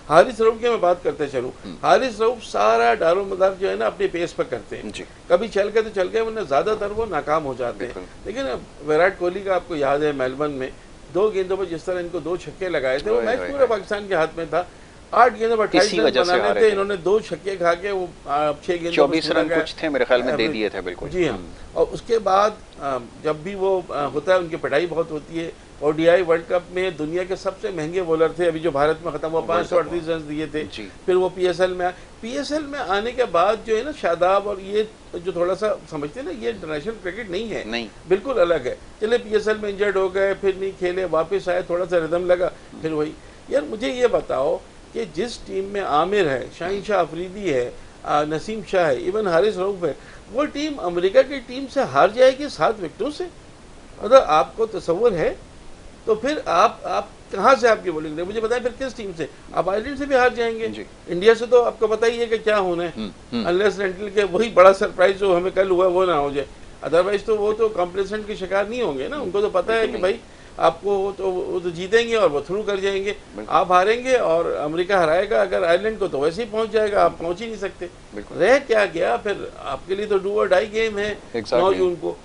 हारिस रऊफ की मैं बात करते चलूँ, हारिस रऊफ सारा दारो मदार जो है ना अपने पेस पर करते हैं, कभी चल गए तो चल गए, वरना ज़्यादातर वो नाकाम हो जाते हैं। लेकिन विराट कोहली का आपको याद है मेलबर्न में 2 गेंदों पर जिस तरह इनको 2 छक्के लगाए थे, वो मैच पूरा पाकिस्तान के हाथ में था। 8 गेंदों पर 28 रन बनाने थे, इन्होंने 2 छक्के खा के वो 6 गेंदों 24 रन कुछ थे मेरे ख्याल में दे दिए थे। बिल्कुल जी हाँ। और उसके बाद जब भी वो होता है उनकी पिटाई बहुत होती है। ओडीआई वर्ल्ड कप में दुनिया के सबसे महंगे बॉलर थे, अभी जो भारत में खत्म हुआ 538 रन दिए थे। फिर वो पीएसएल में आने के बाद जो है ना शादाब और ये जो थोड़ा सा समझते हैं ना, ये इंटरनेशनल क्रिकेट नहीं है, नहीं बिल्कुल अलग है। चले पीएसएल में इंजर्ड हो गए, फिर नहीं खेले, वापस आए, थोड़ा सा रिदम लगा, फिर वही। यार मुझे ये बताओ कि जिस टीम में आमिर है, शाहीन शाह अफरीदी है, नसीम शाह है, इवन हारिस रऊफ है, वो टीम अमेरिका की टीम से हार जाएगी 7 विकेटों से। मतलब आपको तसव्वुर है? तो फिर आप कहाँ से आपकी बॉलिंग है, मुझे बताएं फिर किस टीम से? आप आयरलैंड से भी हार जाएंगे, इंडिया से तो आपको पता ही है कि क्या होना है, अनलेस एंटिल के वही बड़ा सरप्राइज जो हमें कल हुआ वो ना हो जाए। अदरवाइज तो वो तो कॉम्प्लेसेंट के शिकार नहीं होंगे ना, उनको तो पता है कि भाई आपको वो तो जीतेंगे और वो थ्रू कर जाएंगे, आप हारेंगे और अमेरिका हराएगा अगर आयरलैंड को, तो वैसे ही पहुंच जाएगा, आप पहुंच ही नहीं सकते। रह क्या गया फिर आपके लिए, तो डू और डाई गेम है 9 जून को।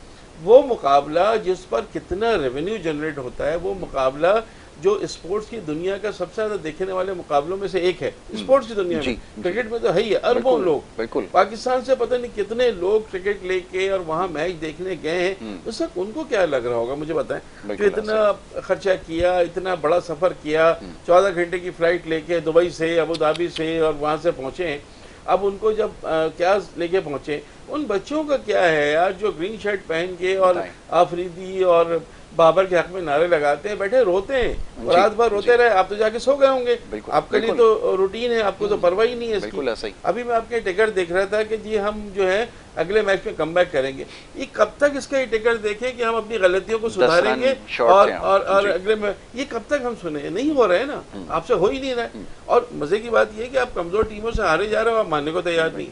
वो मुकाबला जिस पर कितना रेवेन्यू जनरेट होता है, वो मुकाबला जो स्पोर्ट्स की दुनिया का सबसे ज्यादा देखने वाले मुकाबलों में से एक है, स्पोर्ट्स की दुनिया में। क्रिकेट में तो है ही, अरबों लोग पाकिस्तान से पता नहीं कितने लोग क्रिकेट लेके और वहाँ मैच देखने गए हैं, तो सर उनको क्या लग रहा होगा मुझे बताएं, जो इतना खर्चा किया, इतना बड़ा सफर किया, 14 घंटे की फ्लाइट लेके दुबई से, अबू धाबी से, और वहाँ से पहुँचे हैं। अब उनको जब क्या लेके पहुँचे, उन बच्चों का क्या है यार जो ग्रीन शर्ट पहन के और आफरीदी और बाबर के हक में नारे लगाते हैं, बैठे रोते हैं और रात भर रोते रहे, आप तो जाके सो गए होंगे, आपके लिए तो रूटीन है, आपको तो परवाह ही नहीं है इसकी। अभी मैं आपके टिकट देख रहा था कि जी हम जो है अगले मैच में कमबैक करेंगे। ये कब तक इसका ये टिकट देखें कि हम अपनी गलतियों को सुधारेंगे और अगले में, ये कब तक हम सुने? नहीं हो रहे ना, आपसे हो ही नहीं रहा है। और मजे की बात ये है कि आप कमजोर टीमों से हारे जा रहे हो, आप मानने को तैयार नहीं।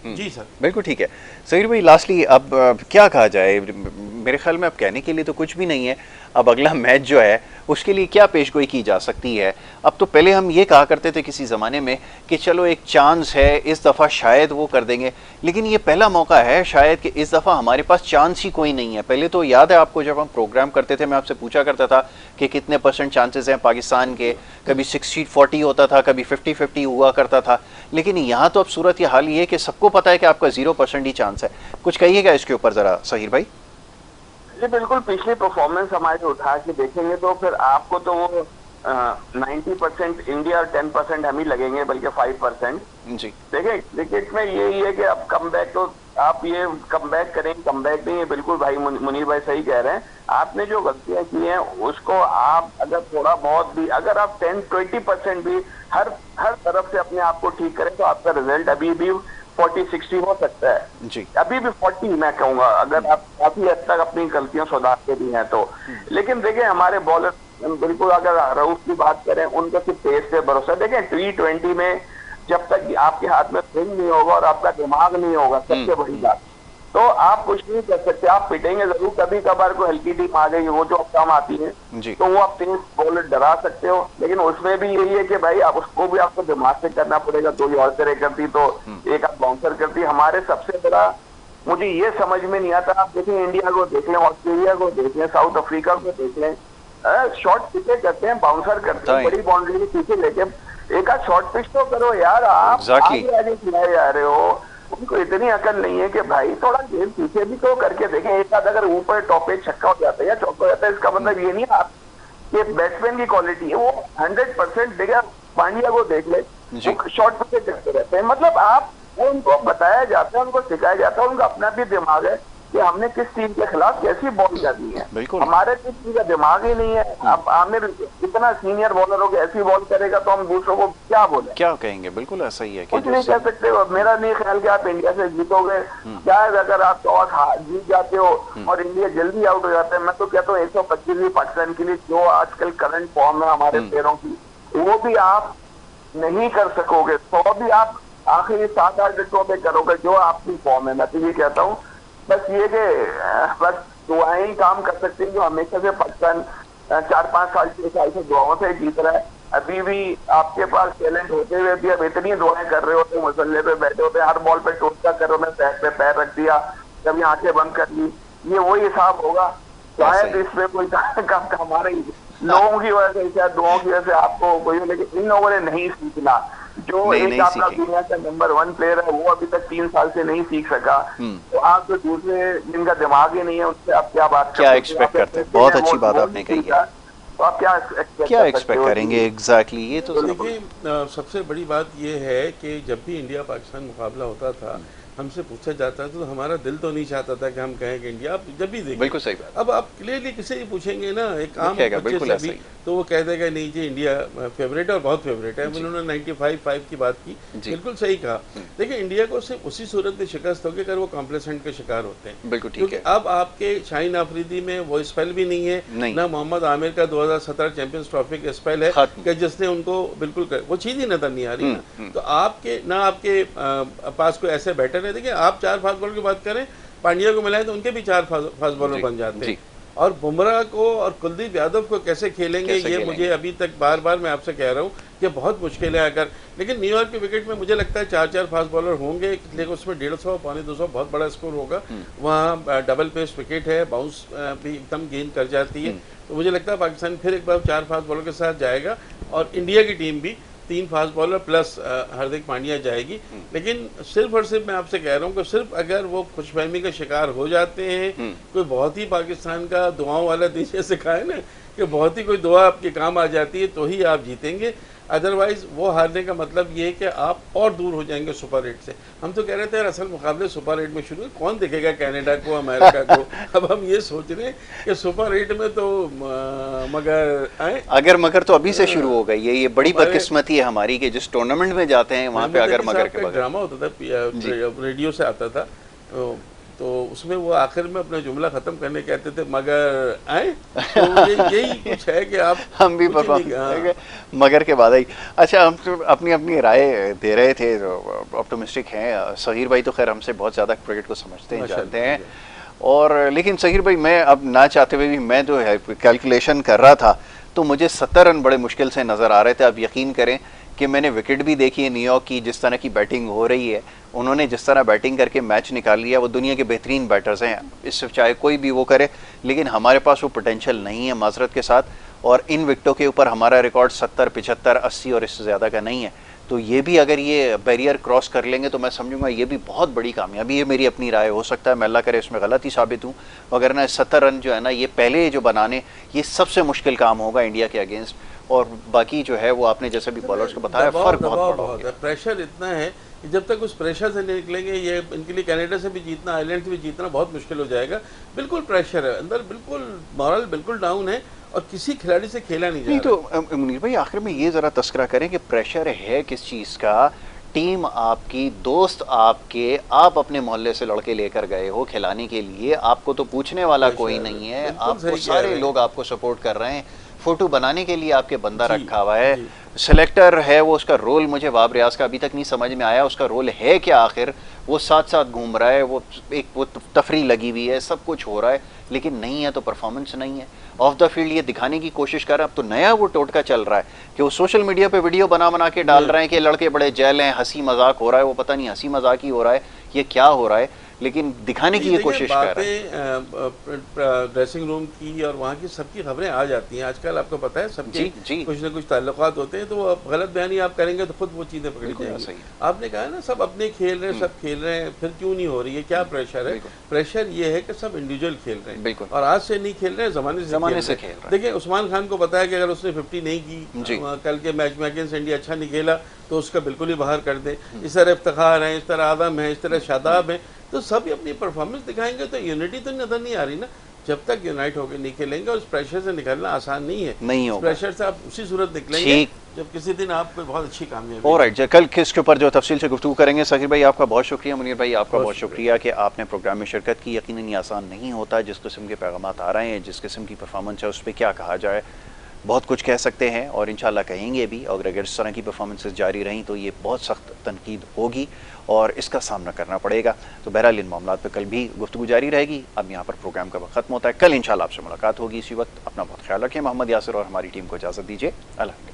जी सर, बिल्कुल ठीक है। सहीर भाई, लास्टली अब क्या कहा जाए? मेरे ख्याल में अब कहने के लिए तो कुछ भी नहीं है। अब अगला मैच जो है उसके लिए क्या पेशगोई की जा सकती है? अब तो पहले हम ये कहा करते थे किसी ज़माने में कि चलो एक चांस है, इस दफ़ा शायद वो कर देंगे, लेकिन ये पहला मौका है शायद कि इस दफ़ा हमारे पास चांस ही कोई नहीं है। पहले तो याद है आपको, जब हम प्रोग्राम करते थे मैं आपसे पूछा करता था कि कितने % चांसेस हैं पाकिस्तान के, कभी 60-40 होता था, कभी 50-50 हुआ करता था, लेकिन यहाँ तो अब सूरत ये हाल ये है कि सबको पता है कि आपका 0% ही चांस है। कुछ कहिएगा इसके ऊपर ज़रा सहीर भाई। जी बिल्कुल, पिछली परफॉर्मेंस हमारी उठा के देखेंगे तो फिर आपको तो वो 90% इंडिया और 10% हम ही लगेंगे, बल्कि 5%। जी देखिए क्रिकेट में यही है कि अब कमबैक तो आप ये कमबैक करेंगे, कमबैक नहीं है, बिल्कुल भाई मुनीर भाई सही कह रहे हैं। आपने जो गलतियां की हैं उसको आप अगर थोड़ा बहुत भी, अगर आप 10-20% भी हर तरफ से अपने आप को ठीक करें तो आपका रिजल्ट अभी भी 40-60 हो सकता है जी, अभी भी 40 मैं कहूंगा, अगर आप काफी हद तक अपनी गलतियां सुधारते भी हैं तो। लेकिन देखिए हमारे बॉलर बिल्कुल, अगर रऊफ की बात करें, उनका सिर्फ पेस पे भरोसा। देखें T20 में जब तक आपके हाथ में स्विंग नहीं होगा और आपका दिमाग नहीं होगा, सबसे बड़ी बात, तो आप कुछ नहीं कर सकते। आप पिटेंगे जरूर, कभी कभार कोई हल्की टीम आ गई, वो जो कम आती है तो वो आप तेज बॉलर डरा सकते हो, लेकिन उसमें भी यही है कि भाई आप उसको भी आपको दिमाग से करना पड़ेगा। कोई और तरह करती तो एक आप बाउंसर करती। हमारे सबसे बड़ा मुझे ये समझ में नहीं आता, आप देखें इंडिया को देख लें, ऑस्ट्रेलिया को देख लें, साउथ अफ्रीका को देख लें, शॉर्ट पिचे करते हैं, बाउंसर करते हैं, बड़ी बाउंड्री के पीछे लेके एक आध शॉर्ट पिच तो करो यार। आप आगे खिलाए जा रहे हो, उनको इतनी अकल नहीं है कि भाई थोड़ा गेम पीछे भी तो करके देखें। एक आध अगर ऊपर टॉप पे छक्का हो जाता है या चौका हो जाता है, इसका मतलब ये नहीं आप ये बैट्समैन की क्वालिटी है, वो 100% देखा। पांड्या को देख ले, शॉर्ट पिचे करते रहते हैं। मतलब आप वो उनको बताया जाता है, उनको सिखाया जाता है, उनका अपना भी दिमाग है कि हमने किस टीम के खिलाफ कैसी बॉल करनी है। बिल्कुल। हमारे किसी का दिमाग ही नहीं है। अब आमिर इतना सीनियर बॉलर हो के ऐसी बॉल करेगा तो हम दूसरों को क्या बोले, क्या कहेंगे? बिल्कुल ऐसा ही है कि कुछ नहीं कह सकते। मेरा नहीं ख्याल कि आप इंडिया से जीतोगे। शायद अगर आप टॉस जीत जाते हो और इंडिया जल्दी आउट हो जाते हैं, मैं तो कहता हूँ 125 पाकिस्तान के लिए जो आजकल करंट फॉर्म है हमारे प्लेयरों की, वो भी आप नहीं कर सकोगे। 100 भी आप आखिरी 7-8 विकेटों पे करोगे जो आपकी फॉर्म है। मैं तो ये कहता हूँ बस ये कि बस दुआएं ही काम कर सकती हैं, जो हमेशा से पाकिस्तान 4-5 साल 6 साल से दुआओं से जीत रहा है। अभी भी आपके पास टैलेंट होते हुए भी अब इतनी दुआएं कर रहे होते, मुसल्ले पे बैठे होते, हर बॉल पे टोटका कर रहे, पैर पे पैर रख दिया, कभी आंखें बंद कर ली। ये वही हिसाब होगा। शायद इसमें कोई काम हमारे लोगों की वजह से, शायद दुआओं की वजह से आपको कोई, लेकिन इन लोगों ने नहीं सीखना। जो एक आपका दुनिया का नंबर 1 प्लेयर है वो अभी तक 3 साल से नहीं सीख सका, तो आप जो दूसरे जिनका दिमाग ही नहीं है उनसे आप क्या एक्सपेक्ट करते हैं? बहुत अच्छी बात आपने कही है। तो आप क्या एक्सपेक्ट करेंगे? एग्जैक्टली ये तो देखिए, सबसे बड़ी बात ये है कि जब भी इंडिया पाकिस्तान मुकाबला होता था, हमसे पूछा जाता था तो हमारा दिल तो नहीं चाहता था कि हम कहें कि इंडिया, आप जब भी देखें, बिल्कुल सही बात। अब आप क्लियरली किसी भी पूछेंगे ना, एक आम बच्चे से भी, तो वो कह देगा नहीं जी इंडिया फेवरेट है और बहुत फेवरेट है। उन्होंने 95-5 की बात की, बिल्कुल सही कहा। देखिए, इंडिया को सिर्फ उसी सूरत में शिकस्त होगी अगर वो कॉम्प्लेसेंट के शिकार होते हैं। बिल्कुल ठीक है। अब आपके शाहीन आफरीदी में वो स्पेल भी नहीं है, ना मोहम्मद आमिर का 2017 चैंपियंस ट्रॉफी का स्पेल है कि जिसने उनको बिल्कुल वो चीज ही नजर नहीं आ रही ना। तो आपके ना आपके पास कोई ऐसे बैटर है। देखिए, आप 4 फास्ट बॉलर की बात करें, पांड्या को मिलाएं तो उनके भी 4 फास्ट बॉलर बन जाते हैं। और बुमराह को और कुलदीप यादव को कैसे खेलेंगे ये मुझे अभी तक बार बार मैं आपसे कह रहा हूँ कि बहुत मुश्किल है। अगर लेकिन न्यूयॉर्क के विकेट में मुझे लगता है 4-4 फास्ट बॉलर होंगे, लेकिन उसमें 150 पौने 200 बहुत बड़ा स्कोर होगा। वहाँ डबल पेस विकेट है, बाउंस भी एकदम गेंद कर जाती है। तो मुझे लगता है पाकिस्तान फिर एक बार 4 फास्ट बॉलर के साथ जाएगा और इंडिया की टीम भी 3 fast bowler plus Hardik Pandya जाएगी। लेकिन सिर्फ और सिर्फ मैं आपसे कह रहा हूँ कि सिर्फ अगर वो खुशफहमी का शिकार हो जाते हैं, कोई बहुत ही पाकिस्तान का दुआओं वाला देश सिखाए ना कि बहुत ही कोई दुआ आपके काम आ जाती है तो ही आप जीतेंगे। अदरवाइज वो हारने का मतलब ये है कि आप और दूर हो जाएंगे सुपर 8 से। हम तो कह रहे थे यार असल मुकाबले सुपर 8 में शुरू, कौन देखेगा कनाडा को, अमेरिका को। अब हम ये सोच रहे हैं कि सुपर 8 में तो मगर तो अभी से शुरू हो गई है। ये बड़ी बदकिस्मती है हमारी कि जिस टूर्नामेंट में जाते हैं वहाँ पे अगर मगर के बाद ड्रामा होता था, रेडियो से आता था, तो उसमें वो आखिर में अपना जुमला खत्म करने कहते थे मगर आए। तो यही कुछ है कि आप हम भी मगर के बाद आई। अच्छा, हम तो अपनी अपनी राय दे रहे थे, ऑप्टिमिस्टिक हैं। सहीर भाई तो खैर हमसे बहुत ज़्यादा क्रिकेट को समझते हैं, जानते हैं। और लेकिन सहीर भाई, मैं अब ना चाहते हुए भी मैं जो है कैलकुलेशन कर रहा था तो मुझे 70 रन बड़े मुश्किल से नज़र आ रहे थे। आप यकीन करें कि मैंने विकेट भी देखी है न्यूयॉर्क की, जिस तरह की बैटिंग हो रही है, उन्होंने जिस तरह बैटिंग करके मैच निकाल लिया। वो दुनिया के बेहतरीन बैटर्स हैं, इससे चाहे कोई भी वो करे, लेकिन हमारे पास वो पोटेंशियल नहीं है माजरत के साथ। और इन विकेटों के ऊपर हमारा रिकॉर्ड 70, 75, 80 और इससे ज़्यादा का नहीं है। तो ये भी अगर ये बैरियर क्रॉस कर लेंगे तो मैं समझूंगा ये भी बहुत बड़ी कामयाबी है। मेरी अपनी राय, हो सकता है मैं अल्लाह करे इसमें गलत ही साबित हूँ, मगर ना 70 रन जो है ना, ये पहले जो बनाने, ये सबसे मुश्किल काम होगा इंडिया के अगेंस्ट। और बाकी जो है वो आपने जैसे भी बॉलर्स को बताया, फर्क बहुत बड़ा है। प्रेशर इतना है कि जब तक उस प्रेशर से निकलेंगे, ये इनके लिए कनाडा से भी जीतना, आयरलैंड से भी जीतना बहुत मुश्किल हो जाएगा। बिल्कुल प्रेशर है अंदर, बिल्कुल मॉरल बिल्कुल डाउन है और किसी खिलाड़ी से खेला नहीं जा रहा। तो मुनीर भाई, आखिर में ये ज़रा तस्करा करें कि प्रेशर है किस चीज़ का? टीम आपकी, दोस्त आपके, आप अपने मोहल्ले से लड़के लेकर गए हो खिलाने के लिए, आपको तो पूछने वाला कोई नहीं है, आपको सारे लोग आपको सपोर्ट कर रहे हैं, फोटो बनाने के लिए आपके बंदा रखा हुआ है, सेलेक्टर है वो, उसका रोल मुझे वाब रियाज का अभी तक नहीं समझ में आया, उसका रोल है क्या आखिर? वो साथ साथ घूम रहा है, वो एक वो तफरी लगी हुई है, सब कुछ हो रहा है, लेकिन नहीं है तो परफॉर्मेंस नहीं है। ऑफ द फील्ड ये दिखाने की कोशिश कर रहा है। अब तो नया वो टोटका चल रहा है कि वो सोशल मीडिया पे वीडियो बना के डाल रहे हैं कि लड़के बड़े जेल हैं, हंसी मजाक हो रहा है। वो पता नहीं हंसी मजाक ही हो रहा है, ये क्या हो रहा है। लेकिन दिखाने की ये कोशिश कर रहे हैं। बातें ड्रेसिंग रूम की और वहाँ की सबकी खबरें आ जाती हैं आजकल, आपको पता है सबके जी। कुछ ना कुछ ताल्लुकात होते हैं, तो आप गलत बयानी आप करेंगे तो खुद वो चीज़ें पकड़ी जाएंगी। सही है। आपने कहा ना सब अपने खेल रहे हैं, सब खेल रहे हैं, फिर क्यों नहीं हो रही है, क्या प्रेशर है? प्रेशर ये है कि सब इंडिविजुअल खेल रहे हैं और आज से नहीं खेल रहे हैं, ज़माने से खेल रहे हैं। देखिए उस्मान खान को पता है कि अगर उसने 50 नहीं की कल के मैच में अगेंस्ट इंडिया अच्छा नहीं खेला तो उसका बिल्कुल ही बाहर कर दे। इस तरह इफ्तिखार है, इस तरह आदम है, इस तरह शादाब है, तो सब अपनी परफॉर्मेंस दिखाएंगे तो यूनिटी तो नजर नहीं आ रही ना जब तक यूनाइट होकर नहीं खेलेंगे। और उस प्रेशर से निकलना आसान नहीं है, नहीं होगा। प्रेशर से आप उसी सूरत निकलेंगे जब किसी दिन आपको बहुत अच्छी कामयाबी। ऑलराइट, कल किसके ऊपर जो तफसील से गुफ्तगू करेंगे। सकीर भाई आपका बहुत शुक्रिया, मुनीर भाई आपका बहुत शुक्रिया कि आपने प्रोग्राम में शिरकत की। यकीनन ये आसान नहीं होता, जिस किस्म के पैगामात आ रहे हैं, जिस किस्म की परफॉर्मेंस है, उस पर क्या कहा जाए। बहुत कुछ कह सकते हैं और इंशाल्लाह कहेंगे भी, और अगर इस तरह की परफॉर्मेंसेस जारी रहीं तो ये बहुत सख्त तनकीद होगी और इसका सामना करना पड़ेगा। तो बहरहाल इन मामलों पर कल भी गुफ्तगू जारी रहेगी। अब यहाँ पर प्रोग्राम का वक्त खत्म होता है, कल इंशाल्लाह आपसे मुलाकात होगी। इसी वक्त अपना बहुत ख्याल रखें। मोहम्मद यासिर और हमारी टीम को इजाज़त दीजिए। अल्लाह।